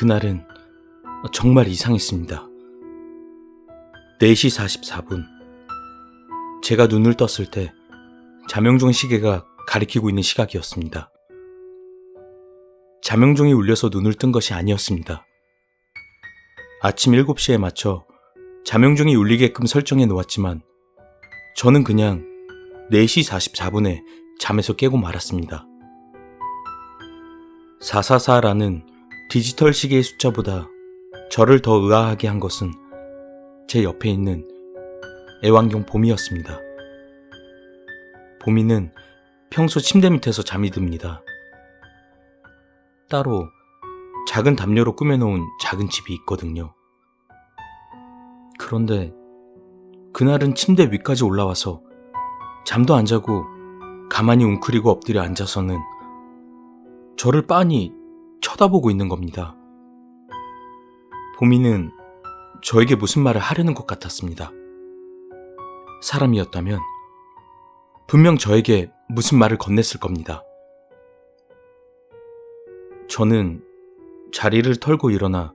그날은 정말 이상했습니다. 4시 44분. 제가 눈을 떴을 때 자명종 시계가 가리키고 있는 시각이었습니다. 자명종이 울려서 눈을 뜬 것이 아니었습니다. 아침 7시에 맞춰 자명종이 울리게끔 설정해 놓았지만 저는 그냥 4시 44분에 잠에서 깨고 말았습니다. 444라는 디지털 시계의 숫자보다 저를 더 의아하게 한 것은 제 옆에 있는 애완경 보미였습니다. 보미는 평소 침대 밑에서 잠이 듭니다. 따로 작은 담요로 꾸며놓은 작은 집이 있거든요. 그런데 그날은 침대 위까지 올라와서 잠도 안 자고 가만히 웅크리고 엎드려 앉아서는 저를 빤히 쳐다보고 있는 겁니다. 보미는 저에게 무슨 말을 하려는 것 같았습니다. 사람이었다면 분명 저에게 무슨 말을 건넸을 겁니다. 저는 자리를 털고 일어나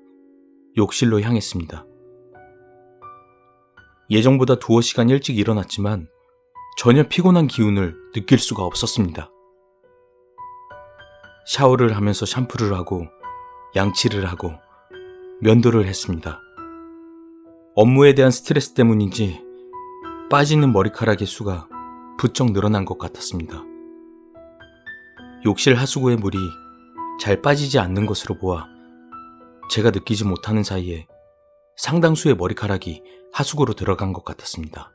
욕실로 향했습니다. 예정보다 두어 시간 일찍 일어났지만 전혀 피곤한 기운을 느낄 수가 없었습니다. 샤워를 하면서 샴푸를 하고 양치를 하고 면도를 했습니다. 업무에 대한 스트레스 때문인지 빠지는 머리카락의 수가 부쩍 늘어난 것 같았습니다. 욕실 하수구의 물이 잘 빠지지 않는 것으로 보아 제가 느끼지 못하는 사이에 상당수의 머리카락이 하수구로 들어간 것 같았습니다.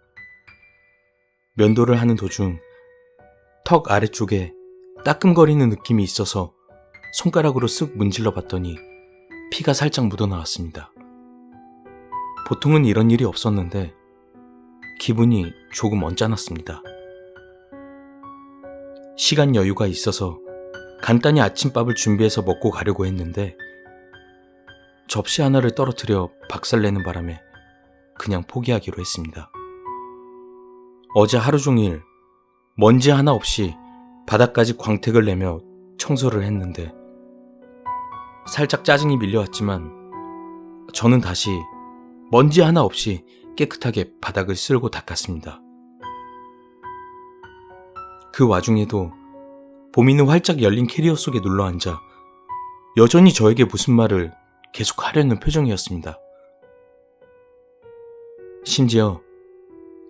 면도를 하는 도중 턱 아래쪽에 따끔거리는 느낌이 있어서 손가락으로 쓱 문질러 봤더니 피가 살짝 묻어나왔습니다. 보통은 이런 일이 없었는데 기분이 조금 언짢았습니다. 시간 여유가 있어서 간단히 아침밥을 준비해서 먹고 가려고 했는데 접시 하나를 떨어뜨려 박살내는 바람에 그냥 포기하기로 했습니다. 어제 하루 종일 먼지 하나 없이 바닥까지 광택을 내며 청소를 했는데 살짝 짜증이 밀려왔지만 저는 다시 먼지 하나 없이 깨끗하게 바닥을 쓸고 닦았습니다. 그 와중에도 보미는 활짝 열린 캐리어 속에 눌러앉아 여전히 저에게 무슨 말을 계속 하려는 표정이었습니다. 심지어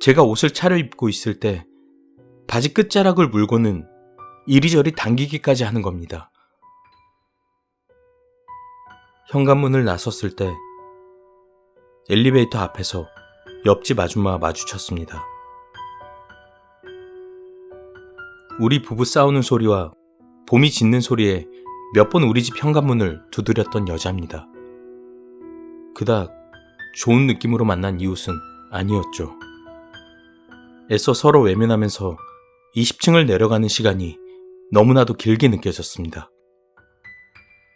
제가 옷을 차려입고 있을 때 바지 끝자락을 물고는 이리저리 당기기까지 하는 겁니다. 현관문을 나섰을 때 엘리베이터 앞에서 옆집 아줌마와 마주쳤습니다. 우리 부부 싸우는 소리와 봄이 짖는 소리에 몇 번 우리 집 현관문을 두드렸던 여자입니다. 그닥 좋은 느낌으로 만난 이웃은 아니었죠. 애써 서로 외면하면서 20층을 내려가는 시간이 너무나도 길게 느껴졌습니다.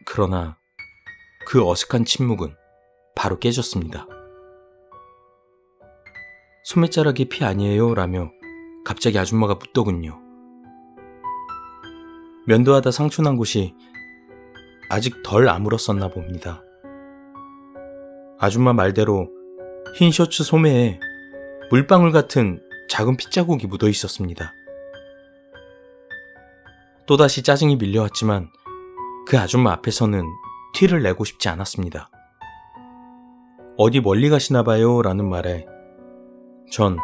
그러나 그 어색한 침묵은 바로 깨졌습니다. 소매자락이 피 아니에요? 라며 갑자기 아줌마가 묻더군요. 면도하다 상처난 곳이 아직 덜 아물었었나 봅니다. 아줌마 말대로 흰 셔츠 소매에 물방울 같은 작은 핏자국이 묻어 있었습니다. 또다시 짜증이 밀려왔지만 그 아줌마 앞에서는 티를 내고 싶지 않았습니다. 어디 멀리 가시나 봐요 라는 말에 전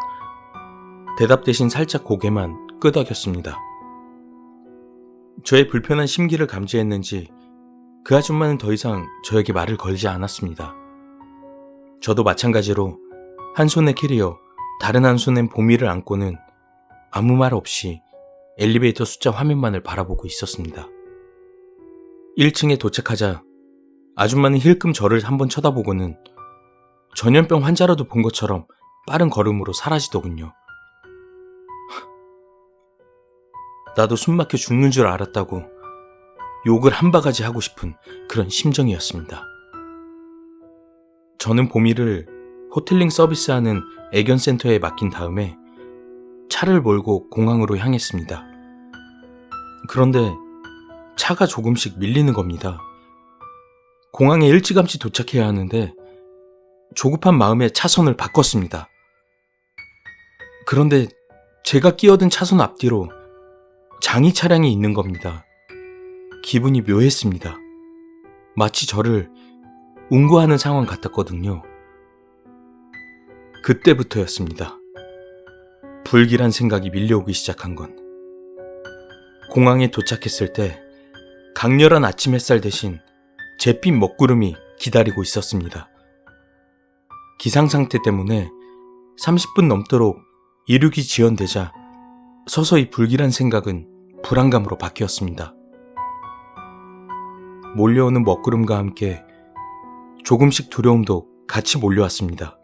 대답 대신 살짝 고개만 끄덕였습니다. 저의 불편한 심기를 감지했는지 그 아줌마는 더 이상 저에게 말을 걸지 않았습니다. 저도 마찬가지로 한 손에 캐리어, 다른 한 손엔 보미를 안고는 아무 말 없이 엘리베이터 숫자 화면만을 바라보고 있었습니다. 1층에 도착하자 아줌마는 힐끔 저를 한번 쳐다보고는 전염병 환자라도 본 것처럼 빠른 걸음으로 사라지더군요. 나도 숨막혀 죽는 줄 알았다고 욕을 한 바가지 하고 싶은 그런 심정이었습니다. 저는 보미를 호텔링 서비스하는 애견센터에 맡긴 다음에 차를 몰고 공항으로 향했습니다. 그런데 차가 조금씩 밀리는 겁니다. 공항에 일찌감치 도착해야 하는데 조급한 마음에 차선을 바꿨습니다. 그런데 제가 끼어든 차선 앞뒤로 장이 차량이 있는 겁니다. 기분이 묘했습니다. 마치 저를 운구하는 상황 같았거든요. 그때부터였습니다. 불길한 생각이 밀려오기 시작한 건. 공항에 도착했을 때 강렬한 아침 햇살 대신 잿빛 먹구름이 기다리고 있었습니다. 기상 상태 때문에 30분 넘도록 이륙이 지연되자 서서히 불길한 생각은 불안감으로 바뀌었습니다. 몰려오는 먹구름과 함께 조금씩 두려움도 같이 몰려왔습니다.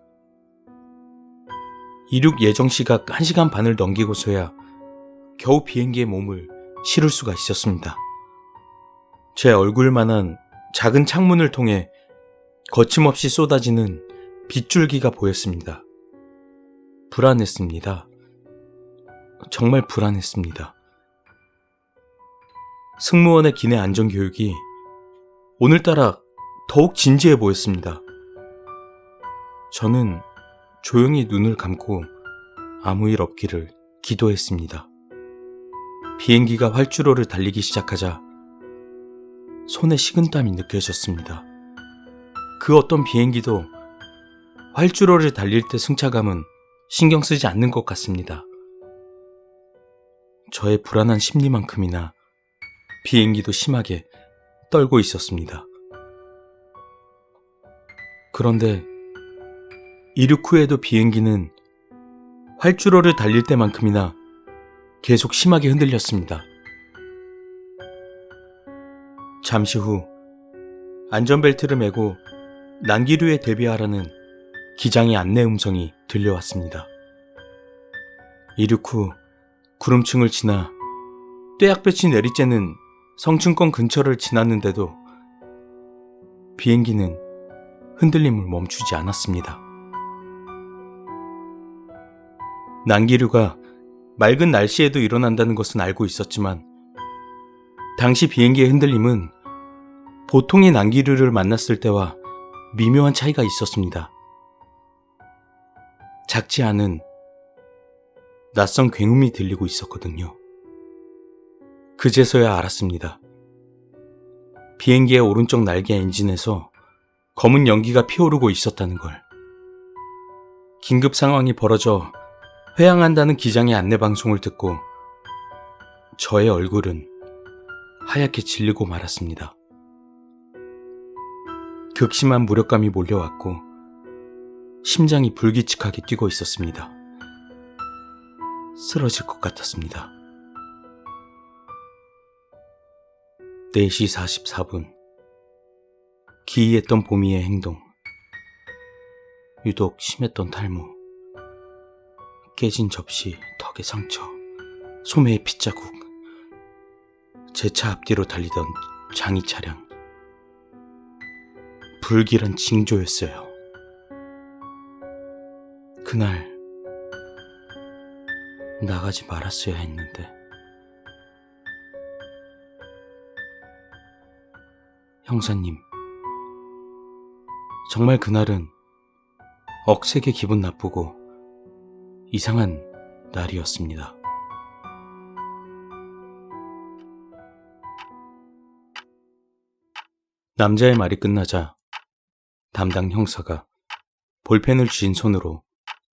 이륙 예정 시각 1시간 반을 넘기고서야 겨우 비행기에 몸을 실을 수가 있었습니다. 제 얼굴만한 작은 창문을 통해 거침없이 쏟아지는 빗줄기가 보였습니다. 불안했습니다. 정말 불안했습니다. 승무원의 기내 안전교육이 오늘따라 더욱 진지해 보였습니다. 저는 조용히 눈을 감고 아무 일 없기를 기도했습니다. 비행기가 활주로를 달리기 시작하자 손에 식은땀이 느껴졌습니다. 그 어떤 비행기도 활주로를 달릴 때 승차감은 신경 쓰지 않는 것 같습니다. 저의 불안한 심리만큼이나 비행기도 심하게 떨고 있었습니다. 그런데 이륙 후에도 비행기는 활주로를 달릴 때만큼이나 계속 심하게 흔들렸습니다. 잠시 후 안전벨트를 매고 난기류에 대비하라는 기장의 안내 음성이 들려왔습니다. 이륙 후 구름층을 지나 떼약볕이 내리쬐는 성층권 근처를 지났는데도 비행기는 흔들림을 멈추지 않았습니다. 난기류가 맑은 날씨에도 일어난다는 것은 알고 있었지만 당시 비행기의 흔들림은 보통의 난기류를 만났을 때와 미묘한 차이가 있었습니다. 작지 않은 낯선 굉음이 들리고 있었거든요. 그제서야 알았습니다. 비행기의 오른쪽 날개 엔진에서 검은 연기가 피어오르고 있었다는 걸. 긴급 상황이 벌어져 회항한다는 기장의 안내 방송을 듣고 저의 얼굴은 하얗게 질리고 말았습니다. 극심한 무력감이 몰려왔고 심장이 불규칙하게 뛰고 있었습니다. 쓰러질 것 같았습니다. 4시 44분. 기이했던 보미의 행동. 유독 심했던 탈모. 깨진 접시, 턱의 상처, 소매의 핏자국. 제 차 앞뒤로 달리던 장이 차량. 불길한 징조였어요. 그날 나가지 말았어야 했는데. 형사님, 정말 그날은 억세게 기분 나쁘고 이상한 날이었습니다. 남자의 말이 끝나자 담당 형사가 볼펜을 쥔 손으로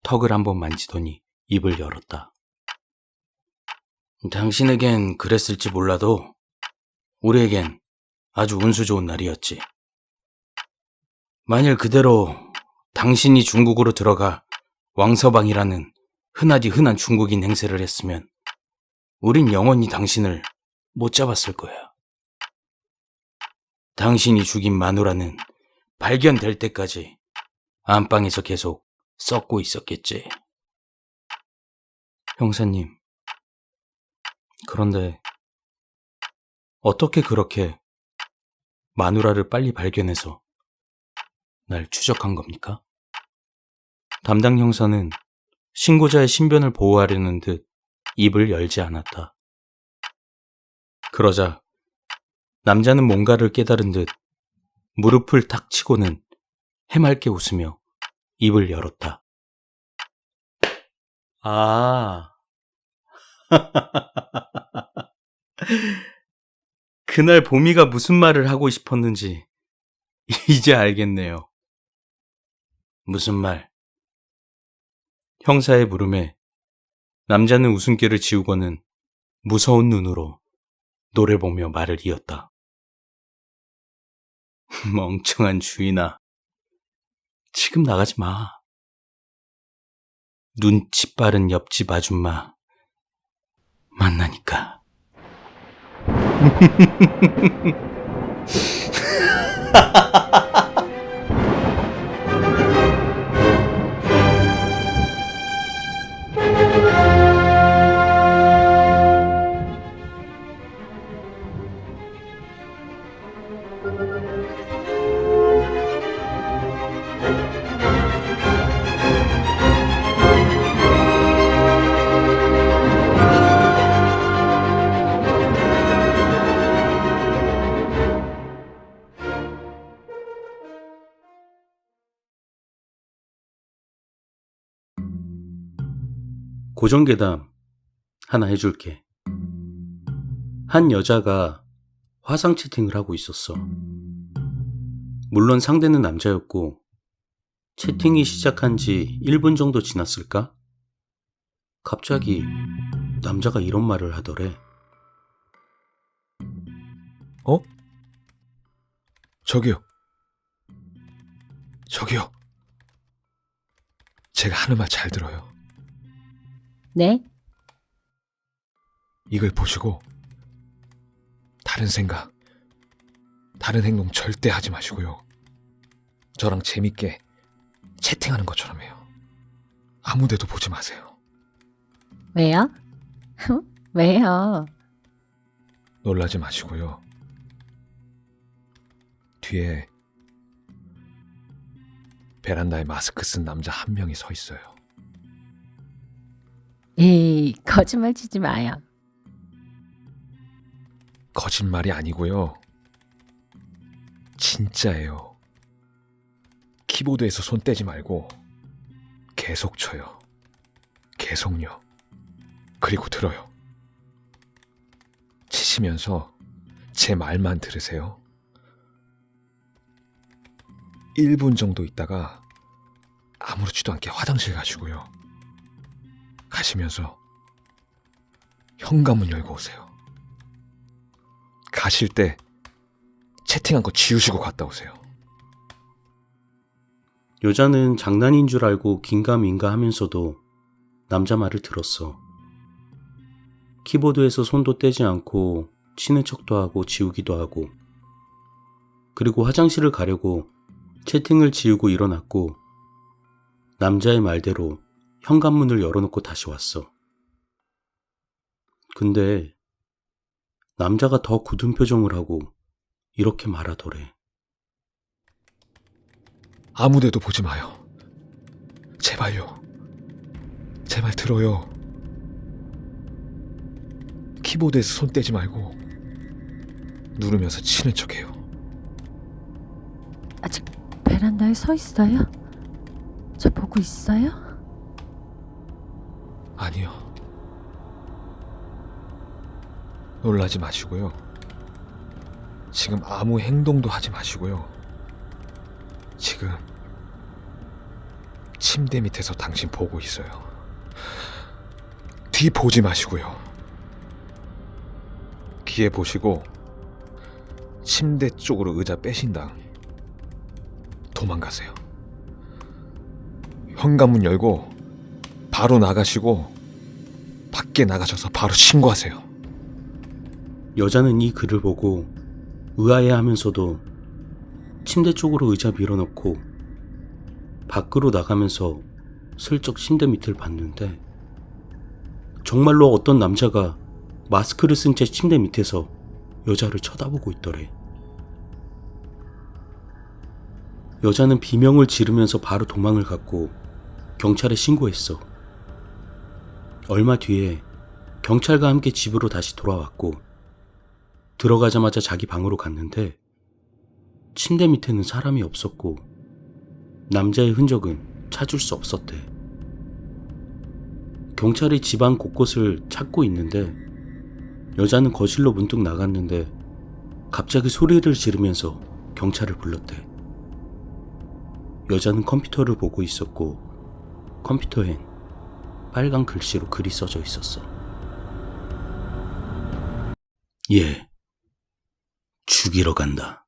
턱을 한번 만지더니 입을 열었다. 당신에겐 그랬을지 몰라도 우리에겐 아주 운수 좋은 날이었지. 만일 그대로 당신이 중국으로 들어가 왕서방이라는 흔하디 흔한 중국인 행세를 했으면 우린 영원히 당신을 못 잡았을 거야. 당신이 죽인 마누라는 발견될 때까지 안방에서 계속 썩고 있었겠지. 형사님, 그런데 어떻게 그렇게 마누라를 빨리 발견해서 날 추적한 겁니까? 담당 형사는 신고자의 신변을 보호하려는 듯 입을 열지 않았다. 그러자 남자는 뭔가를 깨달은 듯 무릎을 탁 치고는 해맑게 웃으며 입을 열었다. 아, 그날 보미가 무슨 말을 하고 싶었는지 이제 알겠네요. 무슨 말? 형사의 물음에 남자는 웃음기를 지우고는 무서운 눈으로 노래 보며 말을 이었다. 멍청한 주인아, 지금 나가지 마. 눈치 빠른 옆집 아줌마 만나니까. 고정괴담 하나 해줄게. 한 여자가 화상 채팅을 하고 있었어. 물론 상대는 남자였고 채팅이 시작한 지 1분 정도 지났을까? 갑자기 남자가 이런 말을 하더래. 어? 저기요. 제가 하는 말 잘 들어요. 네? 이걸 보시고 다른 생각, 다른 행동 절대 하지 마시고요. 저랑 재밌게 채팅하는 것처럼 해요. 아무 데도 보지 마세요. 왜요? 왜요? 놀라지 마시고요. 뒤에 베란다에 마스크 쓴 남자 한 명이 서 있어요. 에이, 거짓말 치지 마요. 거짓말이 아니고요. 진짜예요. 키보드에서 손 떼지 말고 계속 쳐요. 계속요. 그리고 들어요. 치시면서 제 말만 들으세요. 1분 정도 있다가 아무렇지도 않게 화장실 가시고요. 가시면서 현관문 열고 오세요. 가실 때 채팅한 거 지우시고 갔다 오세요. 여자는 장난인 줄 알고 긴가민가 하면서도 남자 말을 들었어. 키보드에서 손도 떼지 않고 치는 척도 하고 지우기도 하고, 그리고 화장실을 가려고 채팅을 지우고 일어났고 남자의 말대로 현관문을 열어놓고 다시 왔어. 근데 남자가 더 굳은 표정을 하고 이렇게 말하더래. 아무 데도 보지 마요. 제발요. 제 말 들어요. 키보드에서 손 떼지 말고 누르면서 치는 척해요. 아직 베란다에 서 있어요? 저 보고 있어요? 아니요. 놀라지 마시고요. 지금 아무 행동도 하지 마시고요. 지금 침대 밑에서 당신 보고 있어요. 뒤 보지 마시고요. 귀에 보시고 침대 쪽으로 의자 빼신 다음 도망가세요. 현관문 열고 바로 나가시고 밖에 나가셔서 바로 신고하세요. 여자는 이 글을 보고 의아해하면서도 침대 쪽으로 의자 밀어넣고 밖으로 나가면서 슬쩍 침대 밑을 봤는데 정말로 어떤 남자가 마스크를 쓴 채 침대 밑에서 여자를 쳐다보고 있더래. 여자는 비명을 지르면서 바로 도망을 갔고 경찰에 신고했어. 얼마 뒤에 경찰과 함께 집으로 다시 돌아왔고 들어가자마자 자기 방으로 갔는데 침대 밑에는 사람이 없었고 남자의 흔적은 찾을 수 없었대. 경찰이 집안 곳곳을 찾고 있는데 여자는 거실로 문득 나갔는데 갑자기 소리를 지르면서 경찰을 불렀대. 여자는 컴퓨터를 보고 있었고 컴퓨터엔 빨간 글씨로 글이 써져 있었어. 얘 죽이러 간다.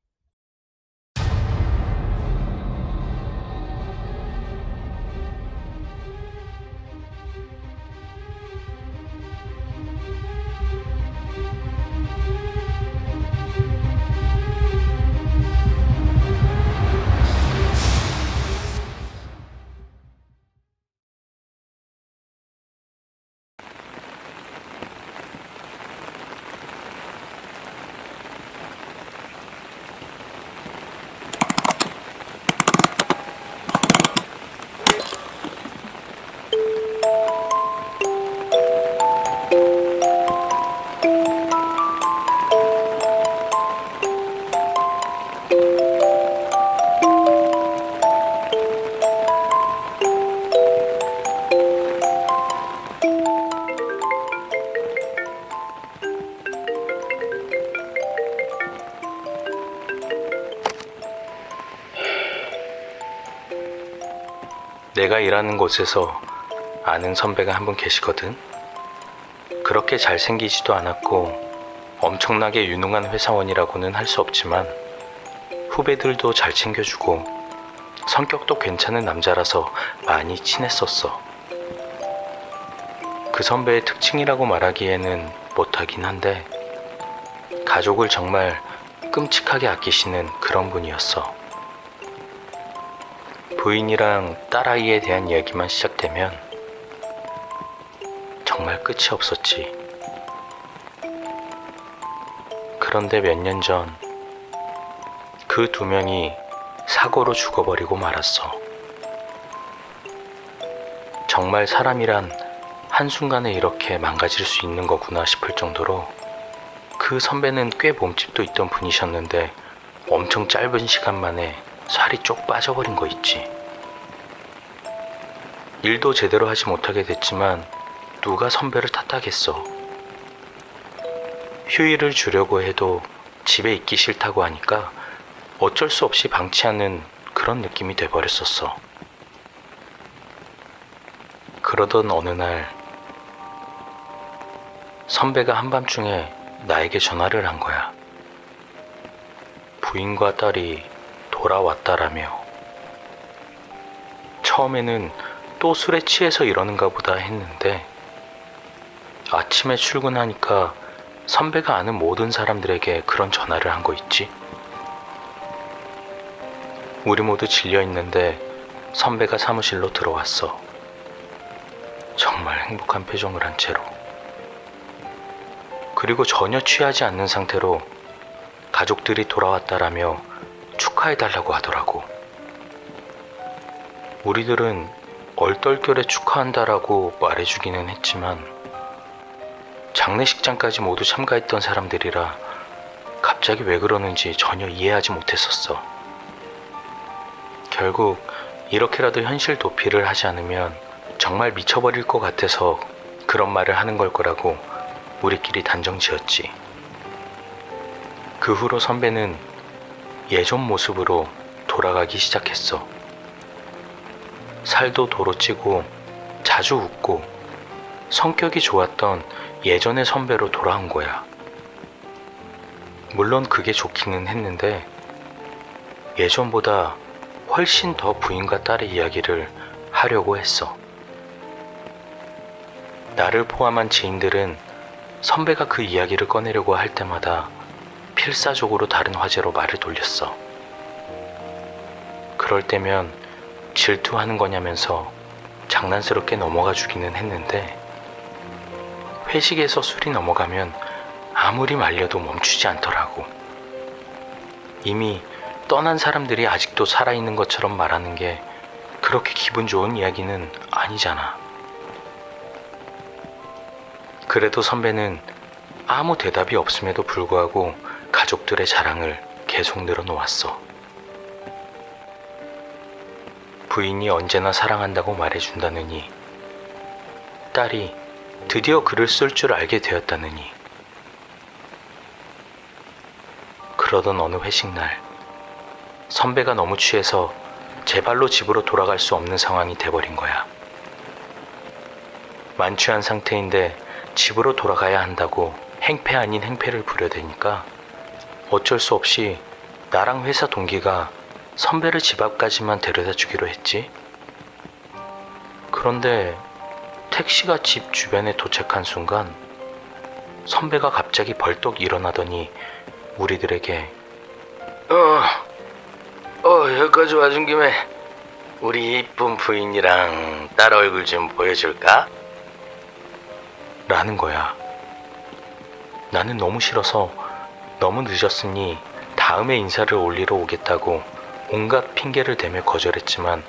내가 일하는 곳에서 아는 선배가 한 분 계시거든. 그렇게 잘생기지도 않았고 엄청나게 유능한 회사원이라고는 할 수 없지만 후배들도 잘 챙겨주고 성격도 괜찮은 남자라서 많이 친했었어. 그 선배의 특징이라고 말하기에는 못하긴 한데 가족을 정말 끔찍하게 아끼시는 그런 분이었어. 부인이랑 딸아이에 대한 이야기만 시작되면 정말 끝이 없었지. 그런데 몇 년 전 그 두 명이 사고로 죽어버리고 말았어. 정말 사람이란 한순간에 이렇게 망가질 수 있는 거구나 싶을 정도로 그 선배는 꽤 몸집도 있던 분이셨는데 엄청 짧은 시간 만에 살이 쪽 빠져버린 거 있지. 일도 제대로 하지 못하게 됐지만 누가 선배를 탓하겠어. 휴일을 주려고 해도 집에 있기 싫다고 하니까 어쩔 수 없이 방치하는 그런 느낌이 돼버렸었어. 그러던 어느 날 선배가 한밤중에 나에게 전화를 한 거야. 부인과 딸이 돌아왔다라며. 처음에는 또 술에 취해서 이러는가 보다 했는데 아침에 출근하니까 선배가 아는 모든 사람들에게 그런 전화를 한 거 있지. 우리 모두 질려 있는데 선배가 사무실로 들어왔어. 정말 행복한 표정을 한 채로. 그리고 전혀 취하지 않는 상태로 가족들이 돌아왔다라며 축하해달라고 하더라고. 우리들은 얼떨결에 축하한다라고 말해주기는 했지만 장례식장까지 모두 참가했던 사람들이라 갑자기 왜 그러는지 전혀 이해하지 못했었어. 결국 이렇게라도 현실 도피를 하지 않으면 정말 미쳐버릴 것 같아서 그런 말을 하는 걸 거라고 우리끼리 단정 지었지. 그 후로 선배는 예전 모습으로 돌아가기 시작했어. 살도 도로 찌고 자주 웃고 성격이 좋았던 예전의 선배로 돌아온 거야. 물론 그게 좋기는 했는데 예전보다 훨씬 더 부인과 딸의 이야기를 하려고 했어. 나를 포함한 지인들은 선배가 그 이야기를 꺼내려고 할 때마다 필사적으로 다른 화제로 말을 돌렸어. 그럴 때면 질투하는 거냐면서 장난스럽게 넘어가 주기는 했는데 회식에서 술이 넘어가면 아무리 말려도 멈추지 않더라고. 이미 떠난 사람들이 아직도 살아있는 것처럼 말하는 게 그렇게 기분 좋은 이야기는 아니잖아. 그래도 선배는 아무 대답이 없음에도 불구하고 가족들의 자랑을 계속 늘어놓았어. 부인이 언제나 사랑한다고 말해준다느니, 딸이 드디어 글을 쓸 줄 알게 되었다느니. 그러던 어느 회식날, 선배가 너무 취해서 제 발로 집으로 돌아갈 수 없는 상황이 돼버린 거야. 만취한 상태인데 집으로 돌아가야 한다고 행패 아닌 행패를 부려대니까 어쩔 수 없이 나랑 회사 동기가 선배를 집 앞까지만 데려다 주기로 했지. 그런데 택시가 집 주변에 도착한 순간 선배가 갑자기 벌떡 일어나더니 우리들에게 여기까지 와준 김에 우리 이쁜 부인이랑 딸 얼굴 좀 보여줄까? 라는 거야. 나는 너무 싫어서 너무 늦었으니 다음에 인사를 올리러 오겠다고 온갖 핑계를 대며 거절했지만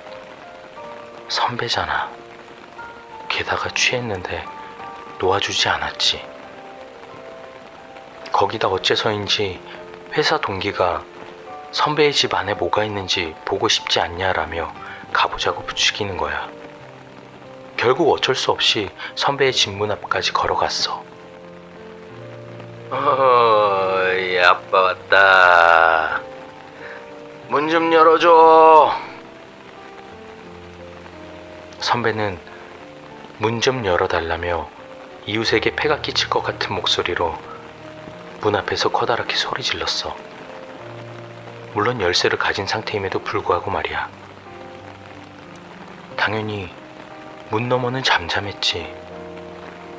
선배잖아. 게다가 취했는데 놓아주지 않았지. 거기다 어째서인지 회사 동기가 선배의 집 안에 뭐가 있는지 보고 싶지 않냐라며 가보자고 부추기는 거야. 결국 어쩔 수 없이 선배의 집 문 앞까지 걸어갔어. 이 아빠 왔다. 문 좀 열어줘. 선배는 문 좀 열어달라며 이웃에게 폐가 끼칠 것 같은 목소리로 문 앞에서 커다랗게 소리 질렀어. 물론 열쇠를 가진 상태임에도 불구하고 말이야. 당연히 문 너머는 잠잠했지.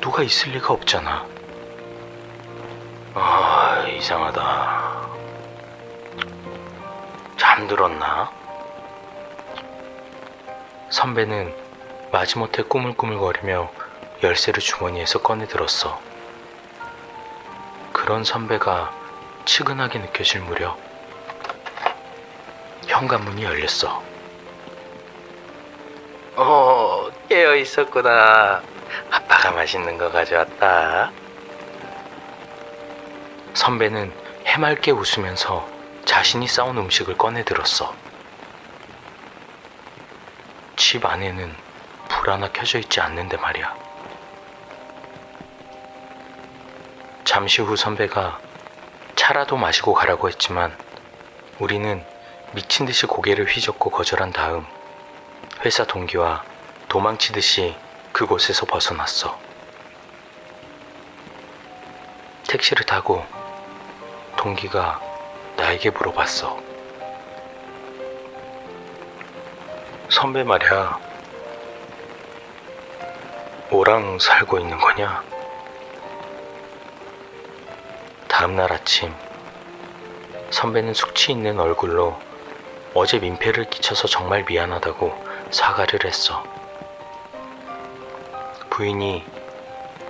누가 있을 리가 없잖아. 이상하다. 잠들었나? 선배는 마지못해 꾸물꾸물거리며 열쇠를 주머니에서 꺼내들었어. 그런 선배가 치근하게 느껴질 무렵 현관문이 열렸어. 깨어 있었구나. 아빠가 맛있는 거 가져왔다. 선배는 해맑게 웃으면서 자신이 싸온 음식을 꺼내들었어. 집 안에는 불 하나 켜져 있지 않는데 말이야. 잠시 후 선배가 차라도 마시고 가라고 했지만 우리는 미친 듯이 고개를 휘젓고 거절한 다음 회사 동기와 도망치듯이 그곳에서 벗어났어. 택시를 타고 동기가 나에게 물어봤어. 선배 말이야, 뭐랑 살고 있는 거냐? 다음날 아침 선배는 숙취 있는 얼굴로 어제 민폐를 끼쳐서 정말 미안하다고 사과를 했어. 부인이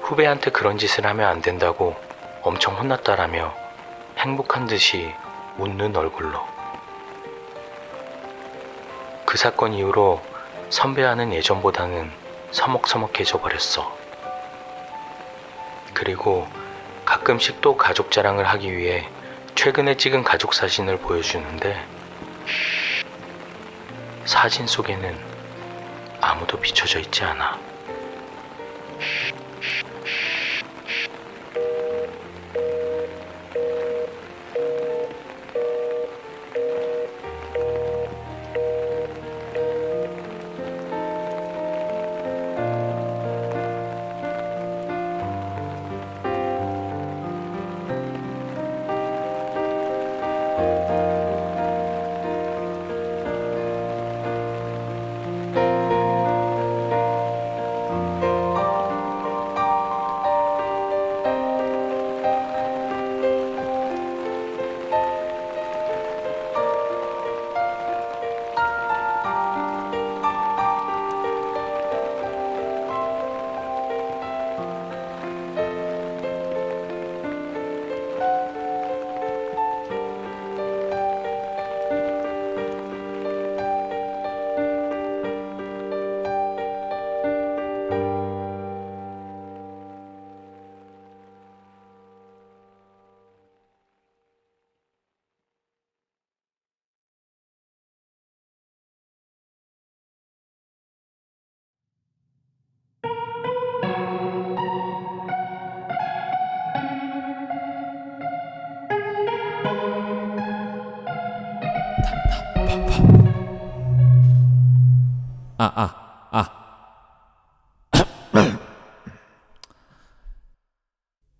후배한테 그런 짓을 하면 안 된다고 엄청 혼났다라며 행복한 듯이 웃는 얼굴로. 그 사건 이후로 선배와는 예전보다는 서먹서먹해져 버렸어. 그리고 가끔씩 또 가족 자랑을 하기 위해 최근에 찍은 가족 사진을 보여주는데 사진 속에는 아무도 비춰져 있지 않아.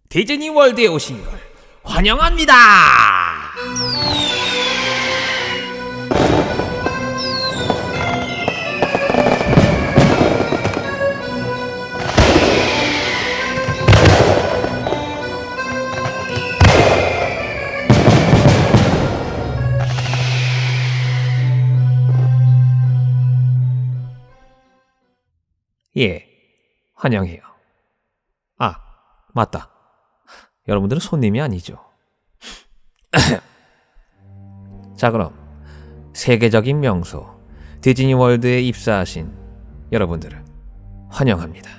디즈니 월드에 오신 걸 환영합니다. 예, 환영해요. 아, 맞다. 여러분들은 손님이 아니죠. 자, 그럼 세계적인 명소 디즈니 월드에 입사하신 여러분들을 환영합니다.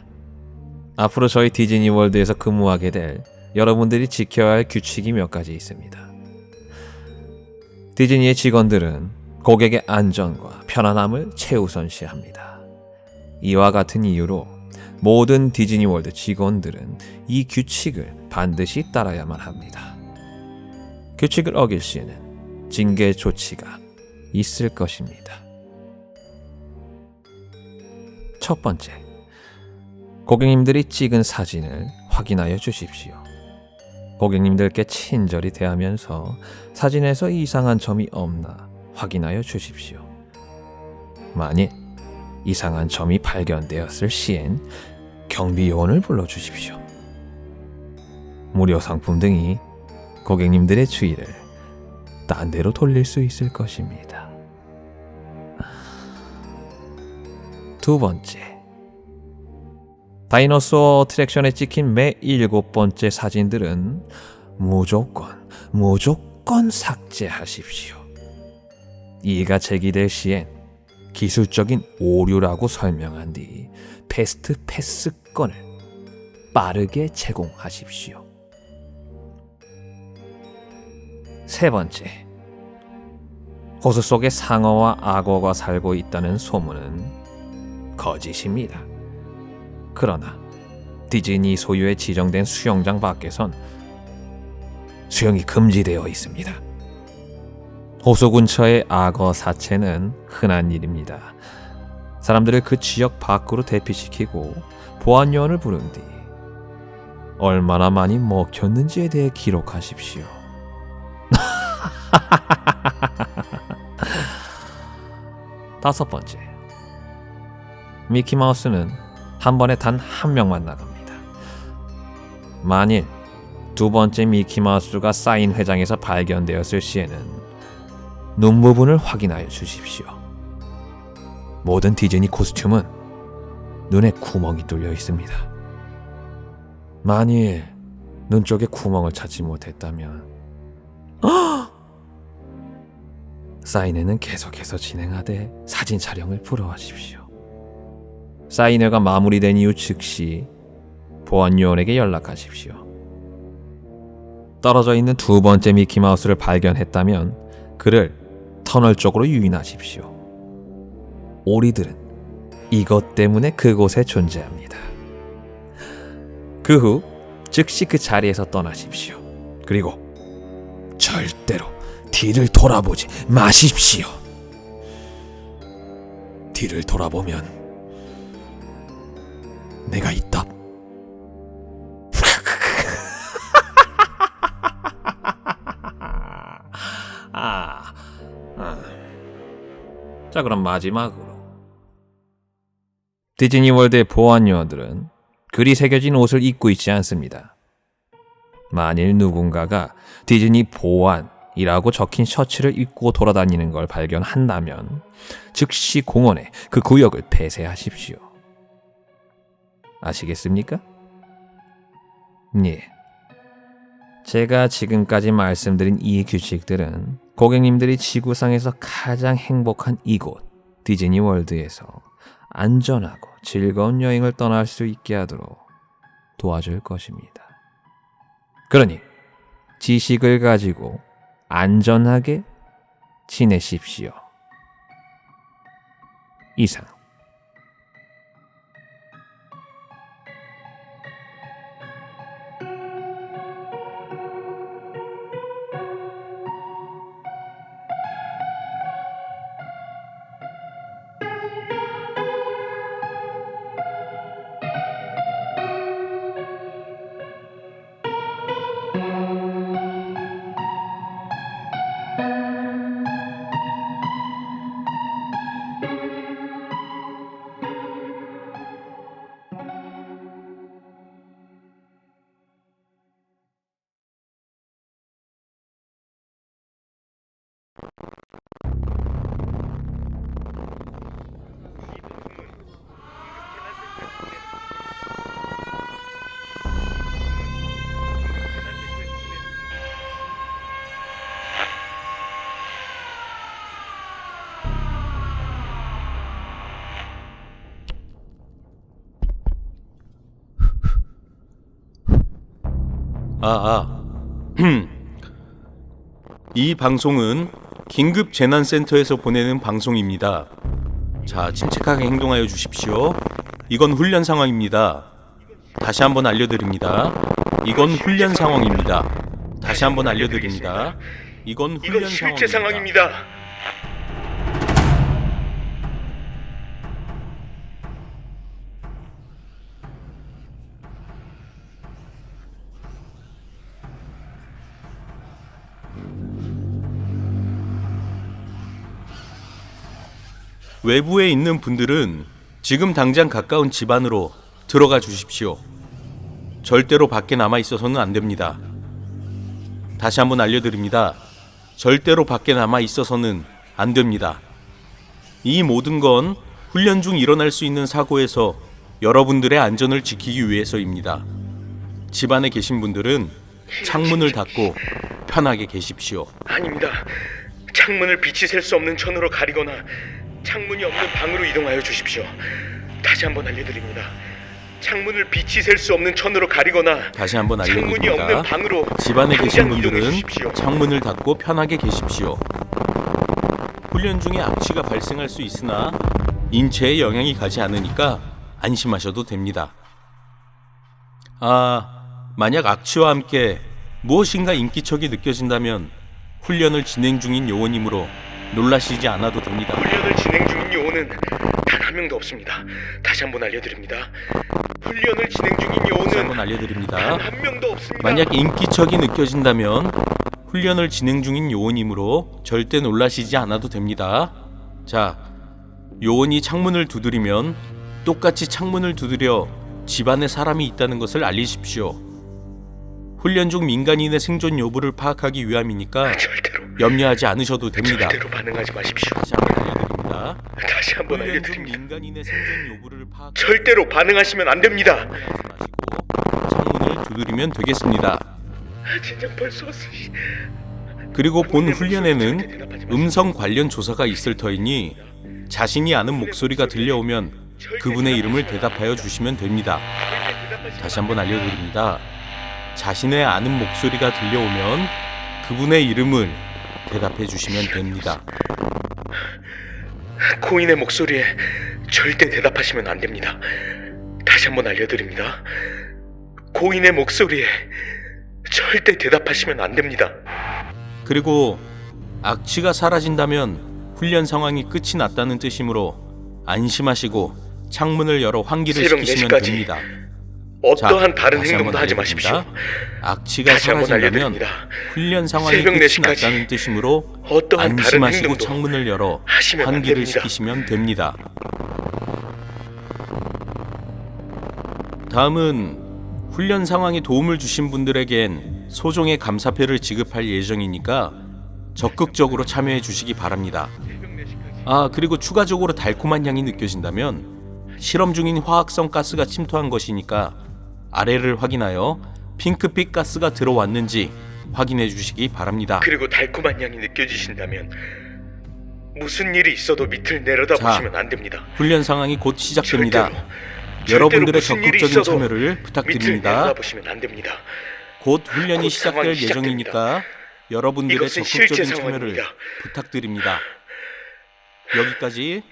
앞으로 저희 디즈니 월드에서 근무하게 될 여러분들이 지켜야 할 규칙이 몇 가지 있습니다. 디즈니의 직원들은 고객의 안전과 편안함을 최우선시합니다. 이와 같은 이유로 모든 디즈니 월드 직원들은 이 규칙을 반드시 따라야만 합니다. 규칙을 어길 시에는 징계 조치가 있을 것입니다. 첫 번째, 고객님들이 찍은 사진을 확인하여 주십시오. 고객님들께 친절히 대하면서 사진에서 이상한 점이 없나 확인하여 주십시오. 만일 이상한 점이 발견되었을 시엔 경비 요원을 불러주십시오. 무료 상품 등이 고객님들의 주의를 딴 데로 돌릴 수 있을 것입니다. 두 번째, 다이너소어 어트랙션에 찍힌 매 7번째 사진들은 무조건 삭제하십시오. 이가 제기될 시엔 기술적인 오류라고 설명한 뒤 패스트 패스권을 빠르게 제공하십시오. 세 번째, 호수 속에 상어와 악어가 살고 있다는 소문은 거짓입니다. 그러나 디즈니 소유의 지정된 수영장 밖에선 수영이 금지되어 있습니다. 호수 근처의 악어 사체는 흔한 일입니다. 사람들을 그 지역 밖으로 대피시키고 보안 요원을 부른 뒤 얼마나 많이 먹혔는지에 대해 기록하십시오. 다섯 번째, 미키마우스는 한 번에 단 한 명만 나갑니다. 만일 두 번째 미키마우스가 사인 회장에서 발견되었을 시에는 눈 부분을 확인하여 주십시오. 모든 디즈니 코스튬은 눈에 구멍이 뚫려 있습니다. 만일 눈 쪽에 구멍을 찾지 못했다면 사인회는 계속해서 진행하되 사진 촬영을 불허하십시오. 사인회가 마무리된 이후 즉시 보안요원에게 연락하십시오. 떨어져 있는 두 번째 미키마우스를 발견했다면 그를 터널 쪽으로 유인하십시오. 오리들은 이것 때문에 그곳에 존재합니다. 그 후 즉시 그 자리에서 떠나십시오. 그리고 절대로 뒤를 돌아보지 마십시오. 뒤를 돌아보면 내가 있다. 자, 그럼 마지막으로 디즈니 월드의 보안 요원들은 글이 새겨진 옷을 입고 있지 않습니다. 만일 누군가가 디즈니 보안이라고 적힌 셔츠를 입고 돌아다니는 걸 발견한다면 즉시 공원에 그 구역을 폐쇄하십시오. 아시겠습니까? 예. 제가 지금까지 말씀드린 이 규칙들은 고객님들이 지구상에서 가장 행복한 이곳 디즈니 월드에서 안전하고 즐거운 여행을 떠날 수 있게 하도록 도와줄 것입니다. 그러니 지식을 가지고 안전하게 지내십시오. 이상. 이 방송은 긴급 재난센터에서 보내는 방송입니다. 자, 침착하게 행동하여 주십시오. 이건 훈련 상황입니다. 다시 한번 알려드립니다. 이건 훈련 상황입니다. 다시 한번 알려드립니다. 이건 훈련 실제 상황입니다. 상황입니다. 외부에 있는 분들은 지금 당장 가까운 집 안으로 들어가 주십시오. 절대로 밖에 남아 있어서는 안 됩니다. 다시 한번 알려드립니다. 절대로 밖에 남아 있어서는 안 됩니다. 이 모든 건 훈련 중 일어날 수 있는 사고에서 여러분들의 안전을 지키기 위해서입니다. 집 안에 계신 분들은 창문을 닫고 편하게 계십시오. 아닙니다. 창문을 빛이 셀 수 없는 천으로 가리거나 창문이 없는 방으로 이동하여 주십시오. 다시 한번 알려드립니다. 창문을 빛이 셀 수 없는 천으로 가리거나 다시 한번 창문이 없는 알려드립니다. 방으로 집 안에 계신 당장 이동해 분들은 주십시오. 창문을 닫고 편하게 계십시오. 훈련 중에 악취가 발생할 수 있으나 인체에 영향이 가지 않으니까 안심하셔도 됩니다. 만약 악취와 함께 무엇인가 인기척이 느껴진다면 훈련을 진행 중인 요원이므로 놀라시지 않아도 됩니다. 훈련을 진행 중인 요원은 단 한 명도 없습니다. 다시 한번 알려드립니다. 훈련을 진행 중인 다시 요원은 한번 알려드립니다. 단 한 명도 없습니다. 만약 인기척이 느껴진다면 훈련을 진행 중인 요원이므로 절대 놀라시지 않아도 됩니다. 자, 요원이 창문을 두드리면 똑같이 창문을 두드려 집안에 사람이 있다는 것을 알리십시오. 훈련 중 민간인의 생존 여부를 파악하기 위함이니까 절대로 염려하지 않으셔도 됩니다. 절대로 반응하지 마십시오. 다시 한번 알려드립니다. 다시 한번 훈련 중 알려드립니다. 민간인의 생존 여부를 파악 절대로 반응하시면 안 됩니다. 마시고 창문을 두드리면 되겠습니다. 진짜 벌써 왔어. 그리고 본 훈련에는 음성 관련 조사가 있을 터이니 자신이 아는 목소리가 들려오면 그분의 이름을 대답하여 주시면 됩니다. 다시 한번 알려드립니다. 자신의 아는 목소리가 들려오면 그분의 이름을 대답해 주시면 됩니다. 고인의 목소리에 절대 대답하시면 안 됩니다. 다시 한번 알려드립니다. 고인의 목소리에 절대 대답하시면 안 됩니다. 그리고 악취가 사라진다면 훈련 상황이 끝이 났다는 뜻이므로 안심하시고 창문을 열어 환기를 새벽 시키시면 4시까지 됩니다. 어떠한 자, 다른 다시 행동도 한번 하지 알려드립니다. 마십시오. 악취가 다시 한번 사라진다면 알려드립니다. 훈련 상황이 새벽 끝이 4시까지 났다는 뜻이므로 어떠한 다른 안심하시고 행동도 창문을 열어 하시면 안 환기를 됩니다. 시키시면 됩니다. 다음은 훈련 상황에 도움을 주신 분들에겐 소정의 감사패를 지급할 예정이니까 적극적으로 참여해 주시기 바랍니다. 그리고 추가적으로 달콤한 향이 느껴진다면 실험 중인 화학성 가스가 침투한 것이니까 아래를 확인하여 핑크빛 가스가 들어왔는지 확인해 주시기 바랍니다. 그리고 달콤한 향이 느껴지신다면 무슨 일이 있어도 밑을 내려다보시면 안 됩니다. 훈련 상황이 곧 시작됩니다. 절대로 여러분들의 무슨 일이 적극적인 있어도 참여를 밑을 부탁드립니다. 내려다보시면 안 됩니다. 곧 훈련이 곧 시작될 상황이 예정이니까 여러분들의 이것은 적극적인 실제 참여를 상황입니다. 부탁드립니다. 여기까지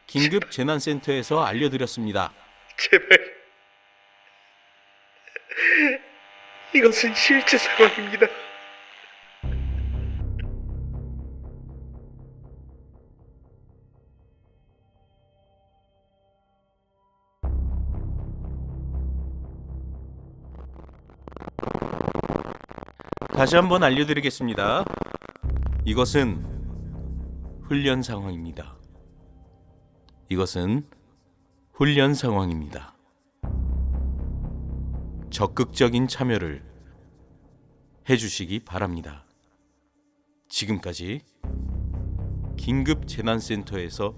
긴급 재난센터에서 알려드렸습니다. 제발 이것은 실제 상황입니다. 다시 한번 알려드리겠습니다. 이것은 훈련 상황입니다. 이것은 훈련 상황입니다. 적극적인 참여를 해주시기 바랍니다. 지금까지 긴급 재난센터에서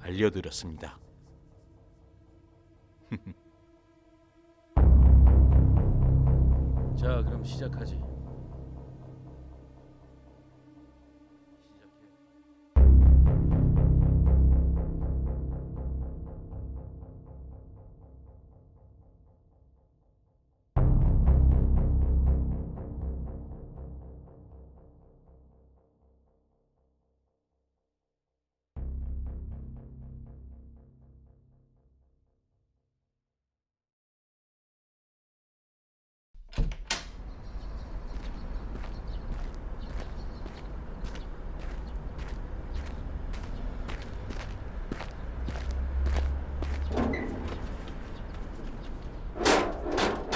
알려드렸습니다. 자, 그럼 시작하지.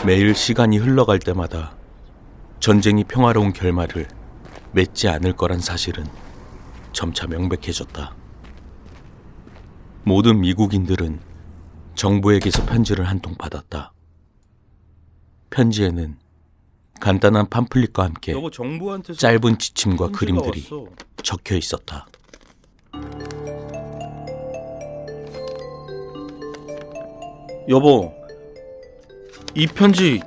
매일 시간이 흘러갈 때마다 전쟁이 평화로운 결말을 맺지 않을 거란 사실은 점차 명백해졌다. 모든 미국인들은 정부에게서 편지를 한 통 받았다. 편지에는 간단한 팜플릿과 함께 짧은 지침과 그림들이 적혀 있었다. 여보, 이 편지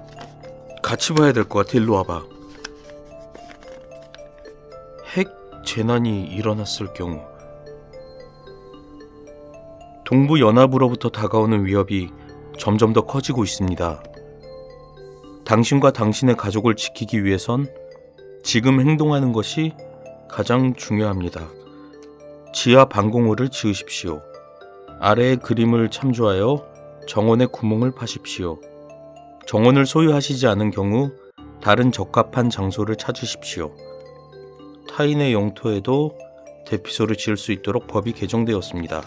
같이 봐야 될 것 같아. 일로 와봐. 핵 재난이 일어났을 경우 동부 연합으로부터 다가오는 위협이 점점 더 커지고 있습니다. 당신과 당신의 가족을 지키기 위해선 지금 행동하는 것이 가장 중요합니다. 지하 방공호를 지으십시오. 아래의 그림을 참조하여 정원에 구멍을 파십시오. 정원을 소유하시지 않은 경우 다른 적합한 장소를 찾으십시오. 타인의 영토에도 대피소를 지을 수 있도록 법이 개정되었습니다.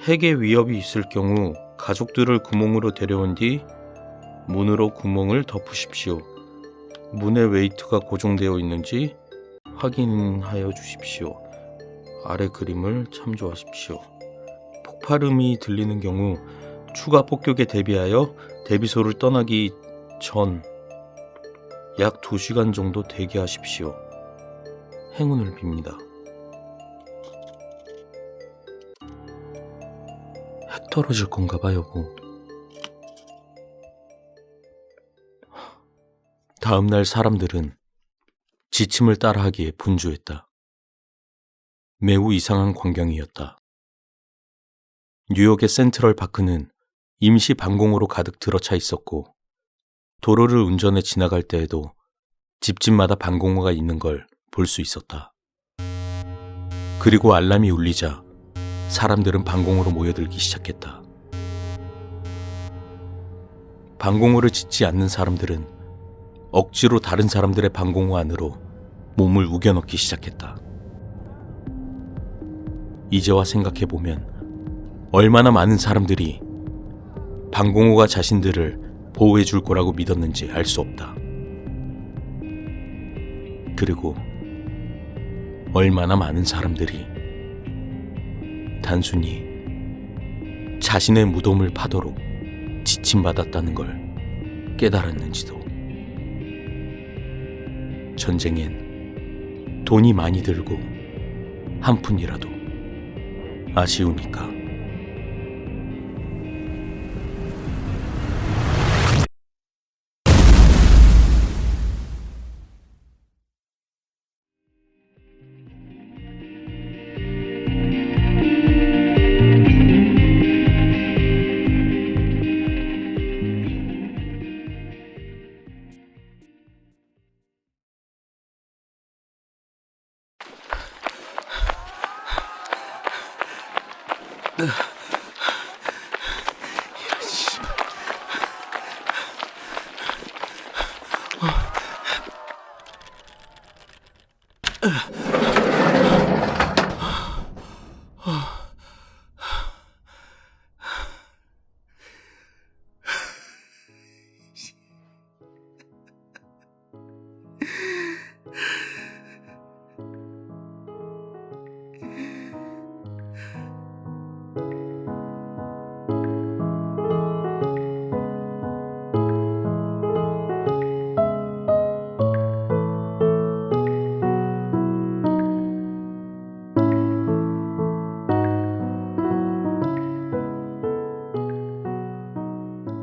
핵의 위협이 있을 경우 가족들을 구멍으로 데려온 뒤 문으로 구멍을 덮으십시오. 문에 웨이트가 고정되어 있는지 확인하여 주십시오. 아래 그림을 참조하십시오. 폭발음이 들리는 경우 추가 폭격에 대비하여 대피소를 떠나기 전 약 2시간 정도 대기하십시오. 행운을 빕니다. 핵 떨어질 건가 봐, 여보. 다음 날 사람들은 지침을 따라하기에 분주했다. 매우 이상한 광경이었다. 뉴욕의 센트럴 파크는 임시 방공호로 가득 들어차 있었고 도로를 운전해 지나갈 때에도 집집마다 방공호가 있는 걸 볼 수 있었다. 그리고 알람이 울리자 사람들은 방공호로 모여들기 시작했다. 방공호를 짓지 않는 사람들은 억지로 다른 사람들의 방공호 안으로 몸을 우겨넣기 시작했다. 이제와 생각해보면 얼마나 많은 사람들이 방공호가 자신들을 보호해 줄 거라고 믿었는지 알 수 없다. 그리고 얼마나 많은 사람들이 단순히 자신의 무덤을 파도록 지침받았다는 걸 깨달았는지도. 전쟁엔 돈이 많이 들고 한 푼이라도 아쉬우니까.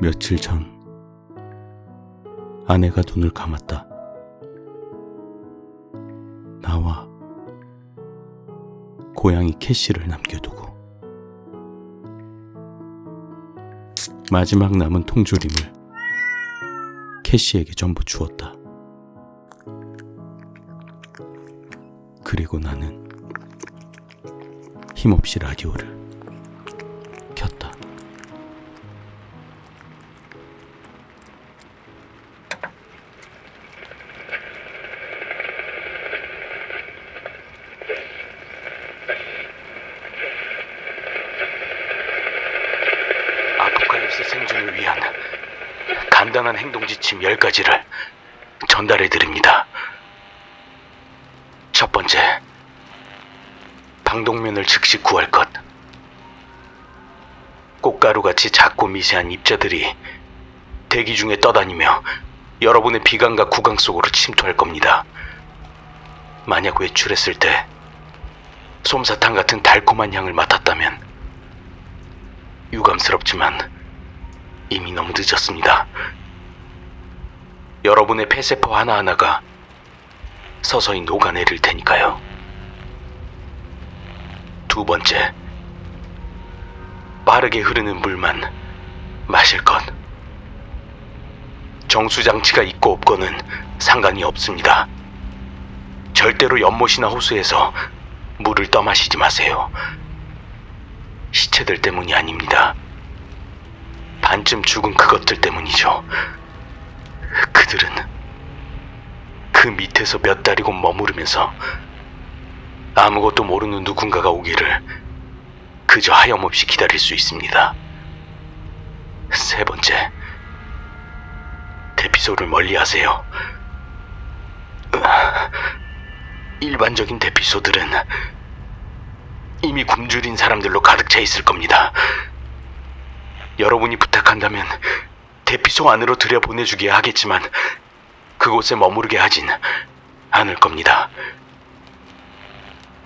며칠 전 아내가 눈을 감았다. 나와 고양이 캐시를 남겨두고 마지막 남은 통조림을 캐시에게 전부 주었다. 그리고 나는 힘없이 라디오를 켰다. 아포칼립스 생존을 위한 간단한 행동 지침 10가지를 전달해 드립니다. 첫 번째, 방독면을 즉시 구할 것. 꽃가루같이 작고 미세한 입자들이 대기 중에 떠다니며 여러분의 비강과 구강 속으로 침투할 겁니다. 만약 외출했을 때 솜사탕 같은 달콤한 향을 맡았다면 유감스럽지만 이미 너무 늦었습니다. 여러분의 폐세포 하나하나가 서서히 녹아내릴 테니까요. 두 번째, 빠르게 흐르는 물만 마실 것. 정수장치가 있고 없고는 상관이 없습니다. 절대로 연못이나 호수에서 물을 떠마시지 마세요. 시체들 때문이 아닙니다. 반쯤 죽은 그것들 때문이죠. 그들은 그 밑에서 몇 달이고 머무르면서 아무것도 모르는 누군가가 오기를 그저 하염없이 기다릴 수 있습니다. 세 번째, 대피소를 멀리하세요. 일반적인 대피소들은 이미 굶주린 사람들로 가득 차 있을 겁니다. 여러분이 부탁한다면 대피소 안으로 들여보내주기야 하겠지만 그곳에 머무르게 하진 않을 겁니다.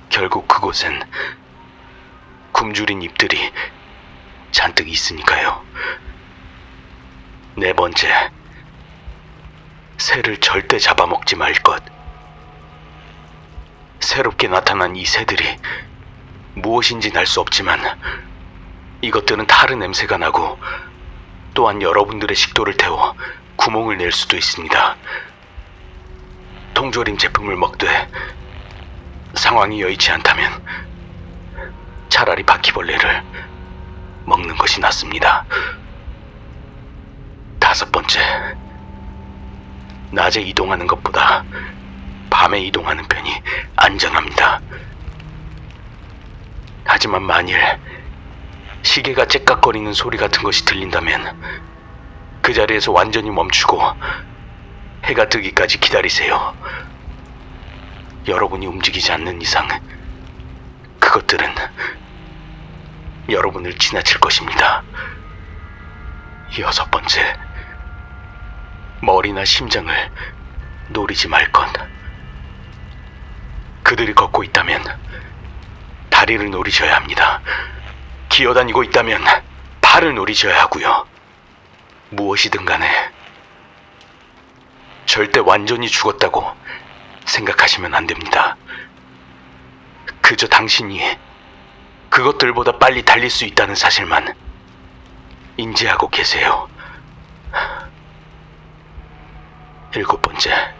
결국 그곳엔 굶주린 잎들이 잔뜩 있으니까요. 네 번째, 새를 절대 잡아먹지 말 것. 새롭게 나타난 이 새들이 무엇인지는 알 수 없지만 이것들은 타르 냄새가 나고 또한 여러분들의 식도를 태워 구멍을 낼 수도 있습니다. 통조림 제품을 먹되 상황이 여의치 않다면 차라리 바퀴벌레를 먹는 것이 낫습니다. 다섯 번째, 낮에 이동하는 것보다 밤에 이동하는 편이 안전합니다. 하지만 만일 시계가 째깍거리는 소리 같은 것이 들린다면 그 자리에서 완전히 멈추고 해가 뜨기까지 기다리세요. 여러분이 움직이지 않는 이상 그것들은 여러분을 지나칠 것입니다. 여섯 번째, 머리나 심장을 노리지 말 것. 그들이 걷고 있다면 다리를 노리셔야 합니다. 기어다니고 있다면 팔을 노리셔야 하고요. 무엇이든 간에 절대 완전히 죽었다고 생각하시면 안 됩니다. 그저 당신이 그것들보다 빨리 달릴 수 있다는 사실만 인지하고 계세요. 일곱 번째,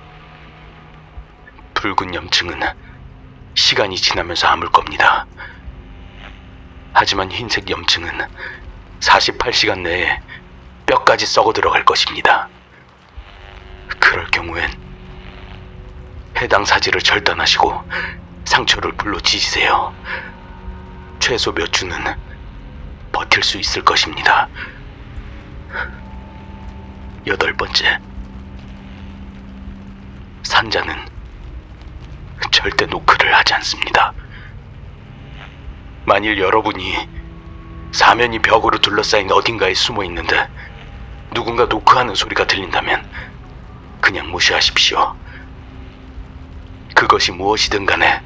붉은 염증은 시간이 지나면서 아물 겁니다. 하지만 흰색 염증은 48시간 내에 뼈까지 썩어 들어갈 것입니다. 그럴 경우엔 해당 사지를 절단하시고 상처를 불로 지지세요. 최소 몇 주는 버틸 수 있을 것입니다. 여덟 번째, 산자는 절대 노크를 하지 않습니다. 만일 여러분이 사면이 벽으로 둘러싸인 어딘가에 숨어 있는데 누군가 노크하는 소리가 들린다면 그냥 무시하십시오. 그것이 무엇이든 간에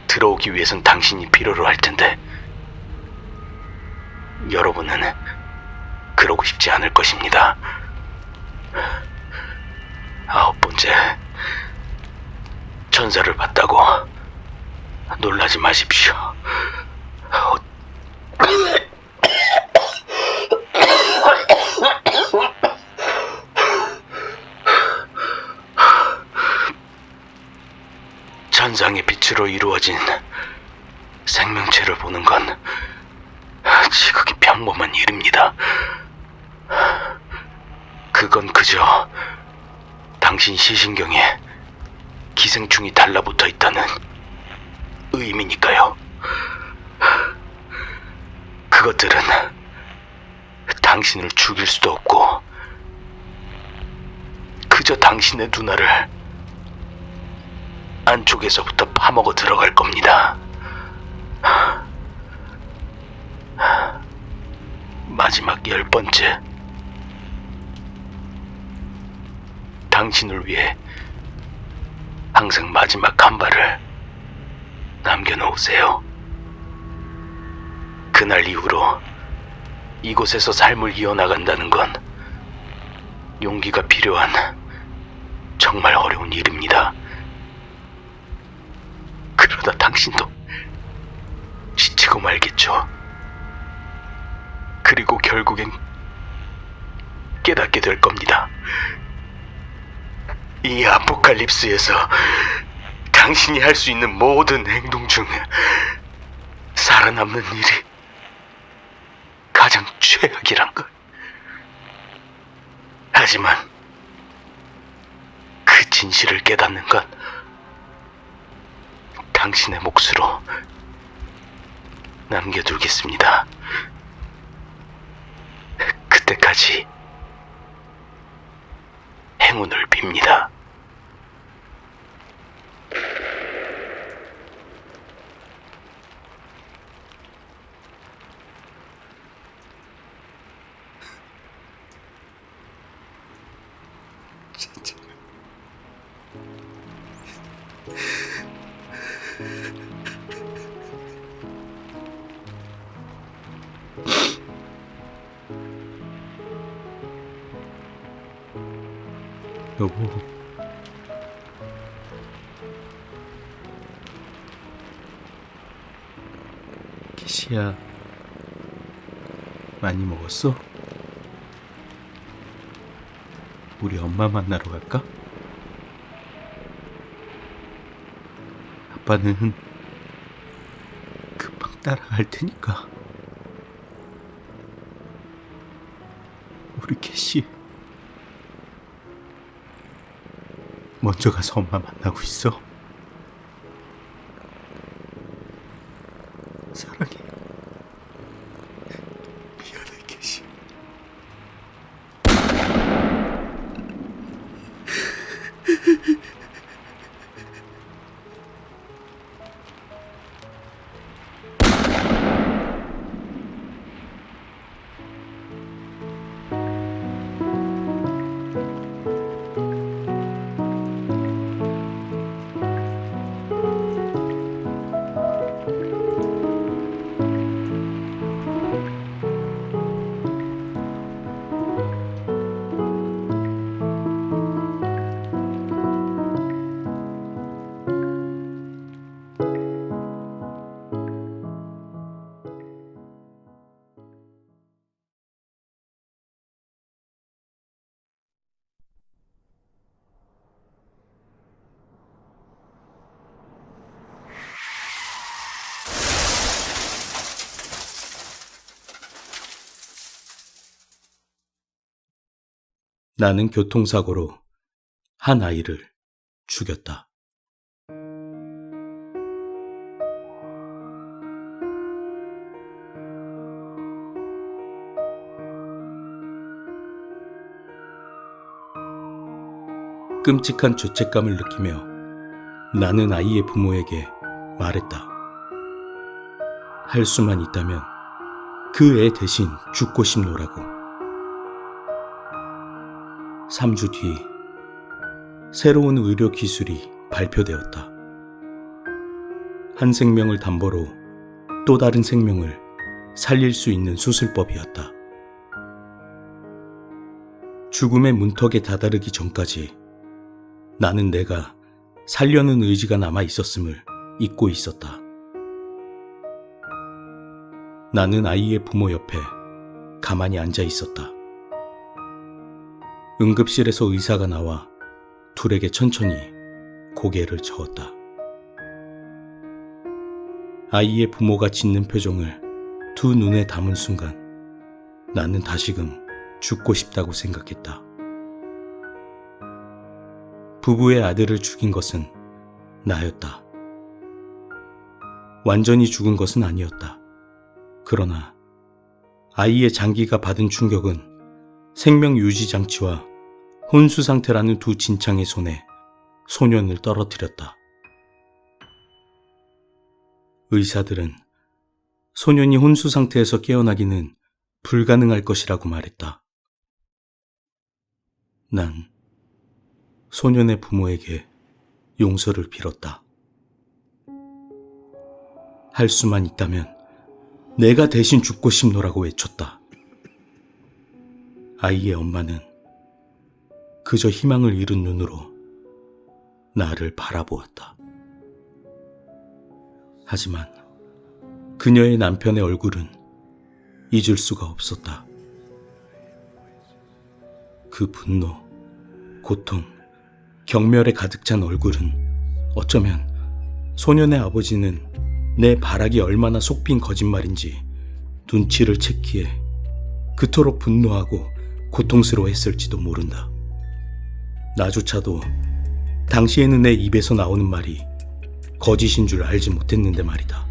들어오기 위해선 당신이 필요로 할 텐데 여러분은 그러고 싶지 않을 것입니다. 아홉 번째, 천사를 봤다고 놀라지 마십시오. 천상의 빛으로 이루어진 생명체를 보는 건 지극히 평범한 일입니다. 그건 그저 당신 시신경에 기생충이 달라붙어 있다는 의미니까요. 그것들은 당신을 죽일 수도 없고 그저 당신의 누나를 안쪽에서부터 파먹어 들어갈 겁니다. 마지막 10번째. 당신을 위해 항상 마지막 한 발을 남겨놓으세요. 그날 이후로 이곳에서 삶을 이어나간다는 건 용기가 필요한 정말 어려운 일입니다. 그러다 당신도 지치고 말겠죠. 그리고 결국엔 깨닫게 될 겁니다. 이 아포칼립스에서 당신이 할 수 있는 모든 행동 중 살아남는 일이 가장 최악이란 걸. 하지만 그 진실을 깨닫는 건 당신의 몫으로 남겨두겠습니다. 그때까지 행운을 빕니다. 여보, 캐시야, 많이 먹었어? 우리 엄마 만나러 갈까? 아빠는 금방 따라갈 테니까. 우리 캐시 먼저 가서 엄마 만나고 있어. 사랑해. 미안해, 캐시. 나는 교통사고로 한 아이를 죽였다. 끔찍한 죄책감을 느끼며 나는 아이의 부모에게 말했다. 할 수만 있다면 그 애 대신 죽고 싶노라고. 3주 뒤 새로운 의료 기술이 발표되었다. 한 생명을 담보로 또 다른 생명을 살릴 수 있는 수술법이었다. 죽음의 문턱에 다다르기 전까지 나는 내가 살려는 의지가 남아 있었음을 잊고 있었다. 나는 아이의 부모 옆에 가만히 앉아 있었다. 응급실에서 의사가 나와 둘에게 천천히 고개를 저었다. 아이의 부모가 짓는 표정을 두 눈에 담은 순간 나는 다시금 죽고 싶다고 생각했다. 부부의 아들을 죽인 것은 나였다. 완전히 죽은 것은 아니었다. 그러나 아이의 장기가 받은 충격은 생명 유지 장치와 혼수 상태라는 두 진창의 손에 소년을 떨어뜨렸다. 의사들은 소년이 혼수 상태에서 깨어나기는 불가능할 것이라고 말했다. 난 소년의 부모에게 용서를 빌었다. 할 수만 있다면 내가 대신 죽고 싶노라고 외쳤다. 아이의 엄마는 그저 희망을 잃은 눈으로 나를 바라보았다. 하지만 그녀의 남편의 얼굴은 잊을 수가 없었다. 그 분노, 고통, 경멸에 가득 찬 얼굴은 어쩌면 소년의 아버지는 내 발악이 얼마나 속빈 거짓말인지 눈치를 채기에 그토록 분노하고 고통스러워했을지도 모른다. 나조차도 당시에는 내 입에서 나오는 말이 거짓인 줄 알지 못했는데 말이다.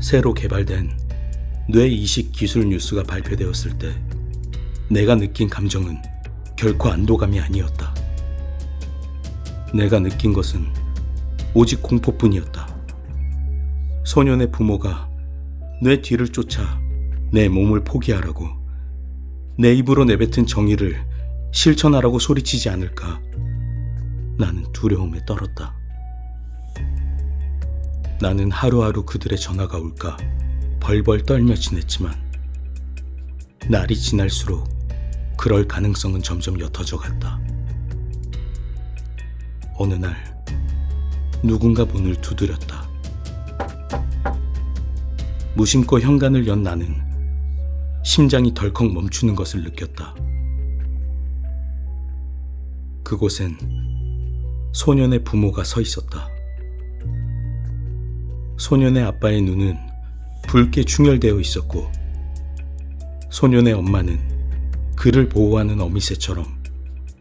새로 개발된 뇌이식 기술 뉴스가 발표되었을 때 내가 느낀 감정은 결코 안도감이 아니었다. 내가 느낀 것은 오직 공포뿐이었다. 소년의 부모가 내 뒤를 쫓아 내 몸을 포기하라고, 내 입으로 내뱉은 정의를 실천하라고 소리치지 않을까. 나는 두려움에 떨었다. 나는 하루하루 그들의 전화가 올까 벌벌 떨며 지냈지만 날이 지날수록 그럴 가능성은 점점 옅어져 갔다. 어느 날 누군가 문을 두드렸다. 무심코 현관을 연 나는 심장이 덜컥 멈추는 것을 느꼈다. 그곳엔 소년의 부모가 서 있었다. 소년의 아빠의 눈은 붉게 충혈되어 있었고, 소년의 엄마는 그를 보호하는 어미새처럼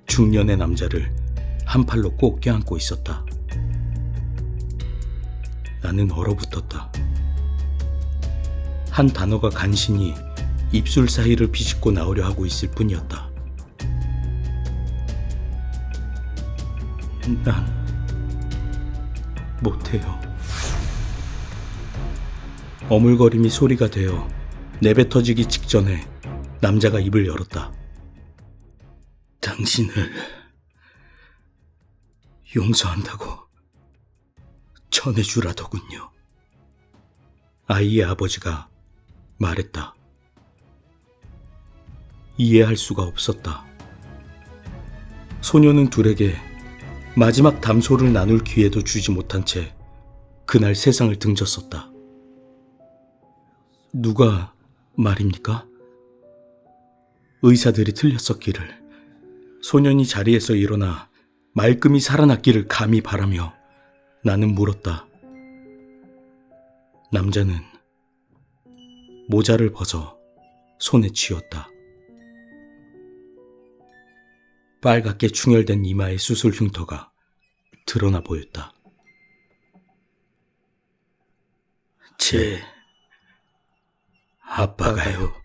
중년의 남자를 한 팔로 꼭 껴안고 있었다. 나는 얼어붙었다. 한 단어가 간신히 입술 사이를 비집고 나오려 하고 있을 뿐이었다. 난 못해요. 어물거림이 소리가 되어 내뱉어지기 직전에 남자가 입을 열었다. 당신을 용서한다고 전해주라더군요. 아이의 아버지가 말했다. 이해할 수가 없었다. 소녀는 둘에게 마지막 담소를 나눌 기회도 주지 못한 채 그날 세상을 등졌었다. 누가 말입니까? 의사들이 틀렸었기를, 소년이 자리에서 일어나 말끔히 살아났기를 감히 바라며 나는 물었다. 남자는 모자를 벗어 손에 쥐었다. 빨갛게 충혈된 이마의 수술 흉터가 드러나 보였다. 제 아빠가요.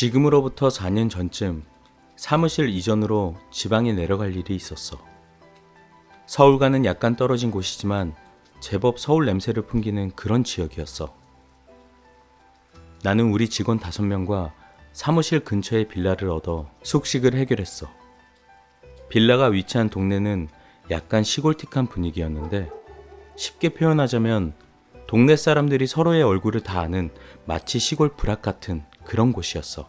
지금으로부터 4년 전쯤 사무실 이전으로 지방에 내려갈 일이 있었어. 서울과는 약간 떨어진 곳이지만 제법 서울 냄새를 풍기는 그런 지역이었어. 나는 우리 직원 5명과 사무실 근처에 빌라를 얻어 숙식을 해결했어. 빌라가 위치한 동네는 약간 시골틱한 분위기였는데 쉽게 표현하자면 동네 사람들이 서로의 얼굴을 다 아는 마치 시골 부락 같은 그런 곳이었어.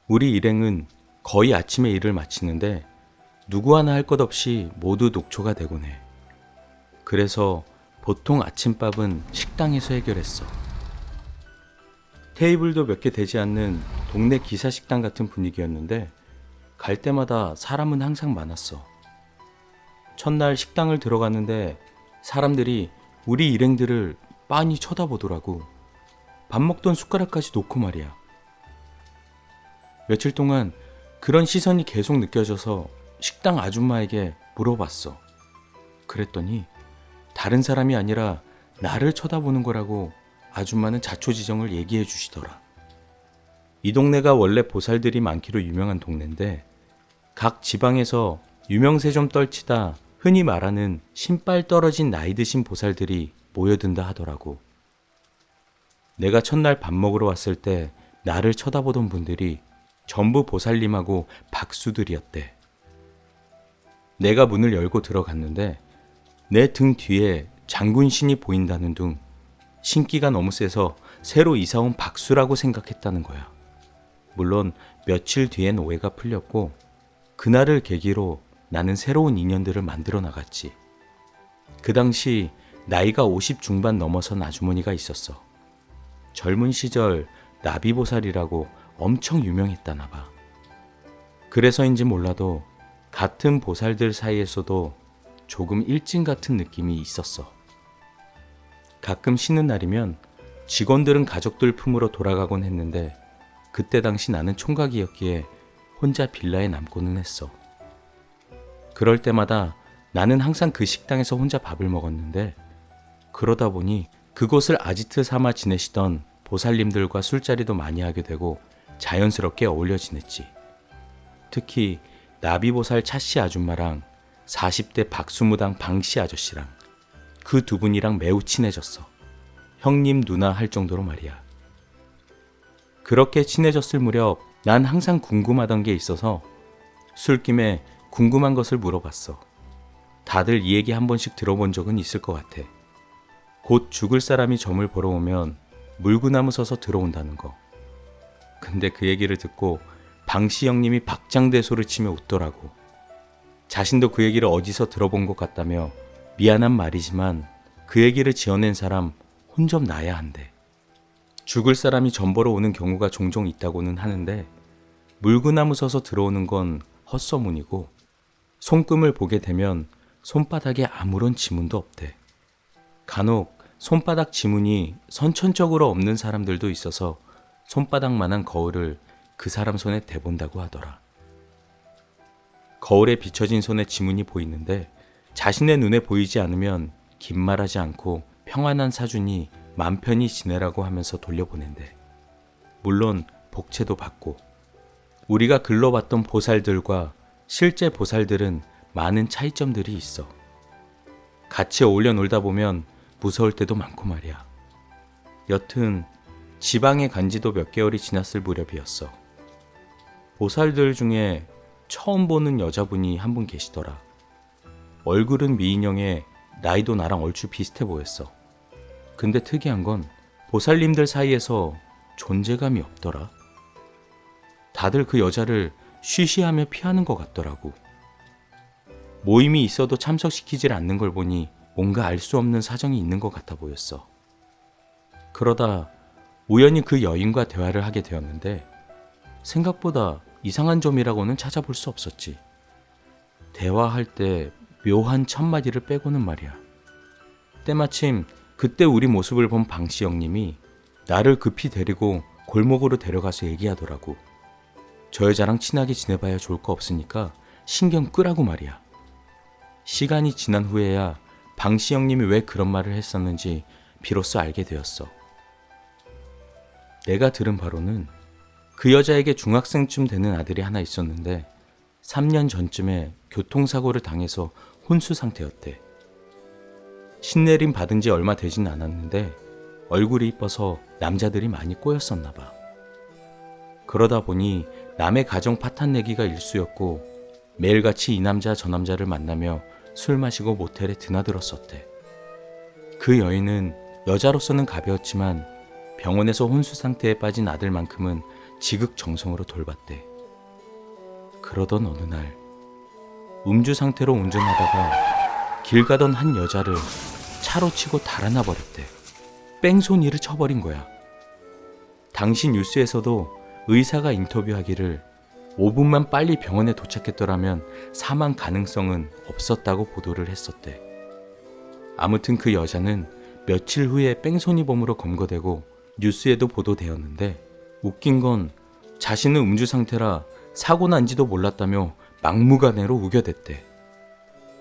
우리 일행은 거의 아침에 일을 마치는데 누구 하나 할 것 없이 모두 녹초가 되곤 해. 그래서 보통 아침밥은 식당에서 해결했어. 테이블도 몇 개 되지 않는 동네 기사식당 같은 분위기였는데 갈 때마다 사람은 항상 많았어. 첫날 식당을 들어갔는데 사람들이 우리 일행들을 빤히 쳐다보더라고. 밥 먹던 숟가락까지 놓고 말이야. 며칠 동안 그런 시선이 계속 느껴져서 식당 아줌마에게 물어봤어. 그랬더니 다른 사람이 아니라 나를 쳐다보는 거라고 아줌마는 자초지정을 얘기해 주시더라. 이 동네가 원래 보살들이 많기로 유명한 동네인데 각 지방에서 유명세 좀 떨치다 흔히 말하는 신발 떨어진 나이 드신 보살들이 모여든다 하더라고. 내가 첫날 밥 먹으러 왔을 때 나를 쳐다보던 분들이 전부 보살님하고 박수들이었대. 내가 문을 열고 들어갔는데 내 등 뒤에 장군신이 보인다는 둥 신기가 너무 세서 새로 이사온 박수라고 생각했다는 거야. 물론 며칠 뒤엔 오해가 풀렸고 그날을 계기로 나는 새로운 인연들을 만들어 나갔지. 그 당시 나이가 50 중반 넘어선 아주머니가 있었어. 젊은 시절 나비보살이라고 엄청 유명했다나 봐. 그래서인지 몰라도 같은 보살들 사이에서도 조금 일진 같은 느낌이 있었어. 가끔 쉬는 날이면 직원들은 가족들 품으로 돌아가곤 했는데 그때 당시 나는 총각이었기에 혼자 빌라에 남고는 했어. 그럴 때마다 나는 항상 그 식당에서 혼자 밥을 먹었는데 그러다 보니 그곳을 아지트 삼아 지내시던 보살님들과 술자리도 많이 하게 되고 자연스럽게 어울려 지냈지. 특히 나비보살 차씨 아줌마랑 40대 박수무당 방씨 아저씨랑 그 두 분이랑 매우 친해졌어. 형님 누나 할 정도로 말이야. 그렇게 친해졌을 무렵 난 항상 궁금하던 게 있어서 술김에 궁금한 것을 물어봤어. 다들 이 얘기 한 번씩 들어본 적은 있을 것 같아. 곧 죽을 사람이 점을 보러 오면 물구나무 서서 들어온다는 거. 근데 그 얘기를 듣고 방씨 형님이 박장대소를 치며 웃더라고. 자신도 그 얘기를 어디서 들어본 것 같다며 미안한 말이지만 그 얘기를 지어낸 사람 혼좀 나야 한대. 죽을 사람이 점 보러 오는 경우가 종종 있다고는 하는데 물구나무 서서 들어오는 건 헛소문이고 손금을 보게 되면 손바닥에 아무런 지문도 없대. 간혹 손바닥 지문이 선천적으로 없는 사람들도 있어서 손바닥만한 거울을 그 사람 손에 대본다고 하더라. 거울에 비춰진 손에 지문이 보이는데 자신의 눈에 보이지 않으면 긴 말하지 않고 평안한 사준이 맘 편히 지내라고 하면서 돌려보낸대. 물론 복채도 받고. 우리가 글러봤던 보살들과 실제 보살들은 많은 차이점들이 있어. 같이 어울려 놀다 보면 무서울 때도 많고 말이야. 여튼 지방에 간 지도 몇 개월이 지났을 무렵이었어. 보살들 중에 처음 보는 여자분이 한 분 계시더라. 얼굴은 미인형에 나이도 나랑 얼추 비슷해 보였어. 근데 특이한 건 보살님들 사이에서 존재감이 없더라. 다들 그 여자를 쉬쉬하며 피하는 것 같더라고. 모임이 있어도 참석시키질 않는 걸 보니 뭔가 알 수 없는 사정이 있는 것 같아 보였어. 그러다 우연히 그 여인과 대화를 하게 되었는데 생각보다 이상한 점이라고는 찾아볼 수 없었지. 대화할 때 묘한 첫마디를 빼고는 말이야. 때마침 그때 우리 모습을 본 방씨 형님이 나를 급히 데리고 골목으로 데려가서 얘기하더라고. 저 여자랑 친하게 지내봐야 좋을 거 없으니까 신경 끄라고 말이야. 시간이 지난 후에야 방씨 형님이 왜 그런 말을 했었는지 비로소 알게 되었어. 내가 들은 바로는 그 여자에게 중학생쯤 되는 아들이 하나 있었는데 3년 전쯤에 교통사고를 당해서 혼수 상태였대. 신내림 받은 지 얼마 되진 않았는데 얼굴이 이뻐서 남자들이 많이 꼬였었나 봐. 그러다 보니 남의 가정 파탄 내기가 일쑤였고 매일같이 이 남자 저 남자를 만나며 술 마시고 모텔에 드나들었었대. 그 여인은 여자로서는 가벼웠지만 병원에서 혼수 상태에 빠진 아들만큼은 지극정성으로 돌봤대. 그러던 어느 날 음주 상태로 운전하다가 길 가던 한 여자를 차로 치고 달아나 버렸대. 뺑소니를 쳐버린 거야. 당시 뉴스에서도 의사가 인터뷰하기를 5분만 빨리 병원에 도착했더라면 사망 가능성은 없었다고 보도를 했었대. 아무튼 그 여자는 며칠 후에 뺑소니범으로 검거되고 뉴스에도 보도되었는데 웃긴 건 자신은 음주 상태라 사고 난지도 몰랐다며 막무가내로 우겨댔대.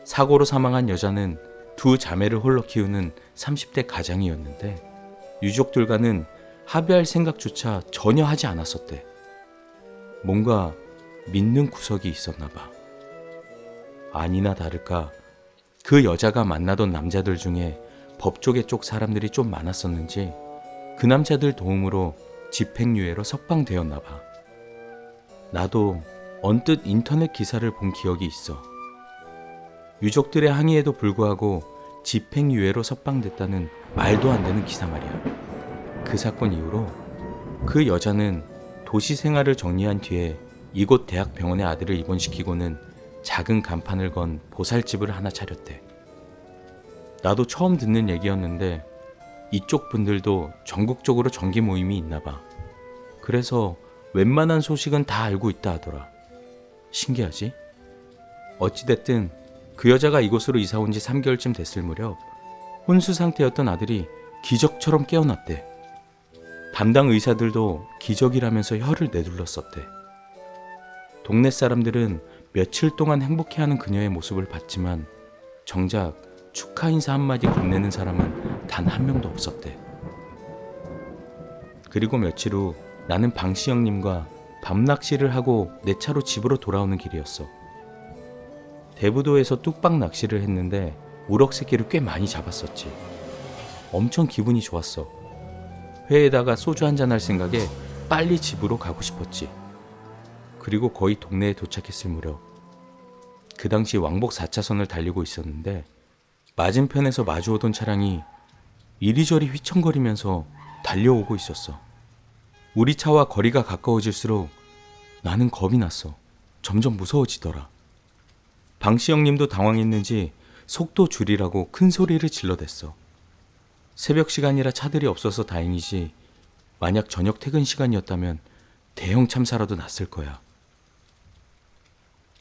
사고로 사망한 여자는 두 자매를 홀로 키우는 30대 가장이었는데 유족들과는 합의할 생각조차 전혀 하지 않았었대. 뭔가 믿는 구석이 있었나 봐. 아니나 다를까 그 여자가 만나던 남자들 중에 법조계 쪽 사람들이 좀 많았었는지 그 남자들 도움으로 집행유예로 석방되었나 봐. 나도 언뜻 인터넷 기사를 본 기억이 있어. 유족들의 항의에도 불구하고 집행유예로 석방됐다는 말도 안 되는 기사 말이야. 그 사건 이후로 그 여자는 도시 생활을 정리한 뒤에 이곳 대학병원에 아들을 입원시키고는 작은 간판을 건 보살집을 하나 차렸대. 나도 처음 듣는 얘기였는데 이쪽 분들도 전국적으로 정기 모임이 있나 봐. 그래서 웬만한 소식은 다 알고 있다 하더라. 신기하지? 어찌됐든 그 여자가 이곳으로 이사 온 지 3개월쯤 됐을 무렵 혼수 상태였던 아들이 기적처럼 깨어났대. 담당 의사들도 기적이라면서 혀를 내둘렀었대. 동네 사람들은 며칠 동안 행복해하는 그녀의 모습을 봤지만 정작 축하 인사 한마디 건네는 사람은 단 한 명도 없었대. 그리고 며칠 후 나는 방시영님과 밤낚시를 하고 내 차로 집으로 돌아오는 길이었어. 대부도에서 뚝박 낚시를 했는데 우럭새끼를 꽤 많이 잡았었지. 엄청 기분이 좋았어. 회에다가 소주 한잔 할 생각에 빨리 집으로 가고 싶었지. 그리고 거의 동네에 도착했을 무렵 그 당시 왕복 4차선을 달리고 있었는데 맞은편에서 마주오던 차량이 이리저리 휘청거리면서 달려오고 있었어. 우리 차와 거리가 가까워질수록 나는 겁이 났어. 점점 무서워지더라. 방시영님도 당황했는지 속도 줄이라고 큰 소리를 질러댔어. 새벽 시간이라 차들이 없어서 다행이지 만약 저녁 퇴근 시간이었다면 대형 참사라도 났을 거야.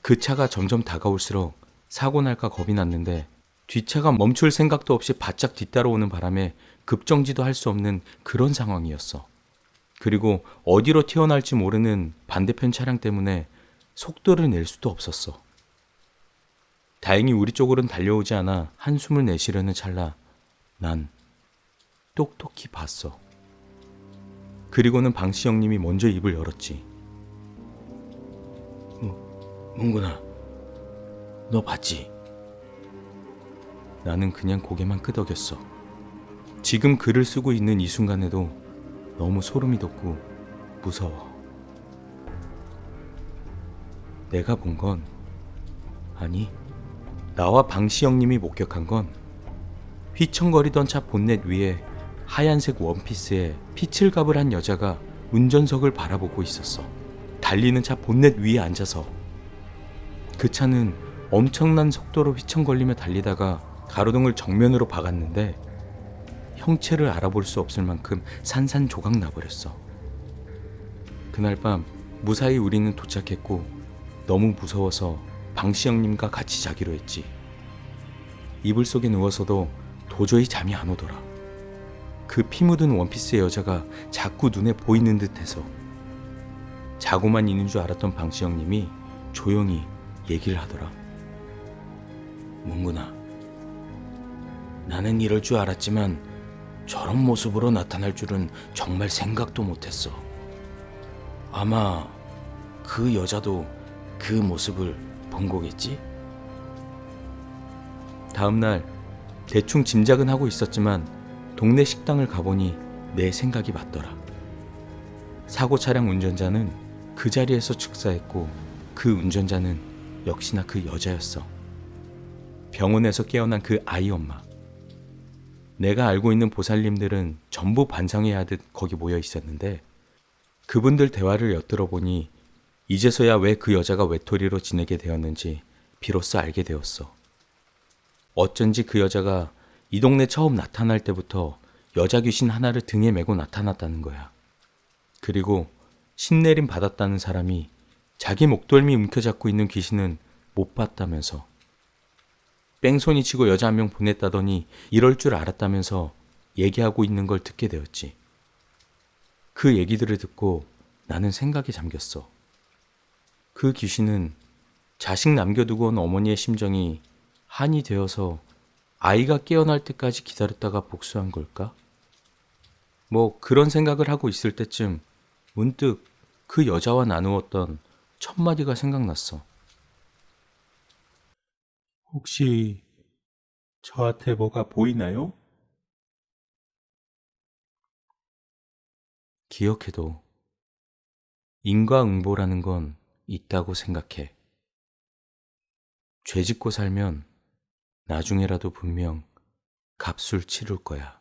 그 차가 점점 다가올수록 사고 날까 겁이 났는데 뒷차가 멈출 생각도 없이 바짝 뒤따라오는 바람에 급정지도 할 수 없는 그런 상황이었어. 그리고 어디로 튀어나올지 모르는 반대편 차량 때문에 속도를 낼 수도 없었어. 다행히 우리 쪽으로는 달려오지 않아 한숨을 내쉬려는 찰나 난 똑똑히 봤어. 그리고는 방시영님이 먼저 입을 열었지. 문구나, 너 봤지? 나는 그냥 고개만 끄덕였어. 지금 글을 쓰고 있는 이 순간에도 너무 소름이 돋고 무서워. 내가 본 건 아니, 나와 방시영님이 목격한 건 휘청거리던 차 본넷 위에 하얀색 원피스에 피칠갑을 한 여자가 운전석을 바라보고 있었어. 달리는 차 본넷 위에 앉아서. 그 차는 엄청난 속도로 휘청거리며 달리다가 가로등을 정면으로 박았는데 형체를 알아볼 수 없을 만큼 산산조각 나버렸어. 그날 밤 무사히 우리는 도착했고 너무 무서워서 방시영님과 같이 자기로 했지. 이불 속에 누워서도 도저히 잠이 안 오더라. 그 피 묻은 원피스의 여자가 자꾸 눈에 보이는 듯해서. 자고만 있는 줄 알았던 방시영님이 조용히 얘기를 하더라. 문구나, 나는 이럴 줄 알았지만 저런 모습으로 나타날 줄은 정말 생각도 못했어. 아마 그 여자도 그 모습을 본 거겠지? 다음날 대충 짐작은 하고 있었지만 동네 식당을 가보니 내 생각이 맞더라. 사고 차량 운전자는 그 자리에서 즉사했고 그 운전자는 역시나 그 여자였어. 병원에서 깨어난 그 아이 엄마. 내가 알고 있는 보살님들은 전부 반성해야 하듯 거기 모여 있었는데 그분들 대화를 엿들어 보니 이제서야 왜 그 여자가 외톨이로 지내게 되었는지 비로소 알게 되었어. 어쩐지 그 여자가 이 동네 처음 나타날 때부터 여자 귀신 하나를 등에 메고 나타났다는 거야. 그리고 신내림 받았다는 사람이 자기 목덜미 움켜잡고 있는 귀신은 못 봤다면서. 뺑소니 치고 여자 한 명 보냈다더니 이럴 줄 알았다면서 얘기하고 있는 걸 듣게 되었지. 그 얘기들을 듣고 나는 생각에 잠겼어. 그 귀신은 자식 남겨두고 온 어머니의 심정이 한이 되어서 아이가 깨어날 때까지 기다렸다가 복수한 걸까? 뭐 그런 생각을 하고 있을 때쯤 문득 그 여자와 나누었던 첫 마디가 생각났어. 혹시 저한테 뭐가 보이나요? 기억해도 인과응보라는 건 있다고 생각해. 죄 짓고 살면 나중에라도 분명 값을 치를 거야.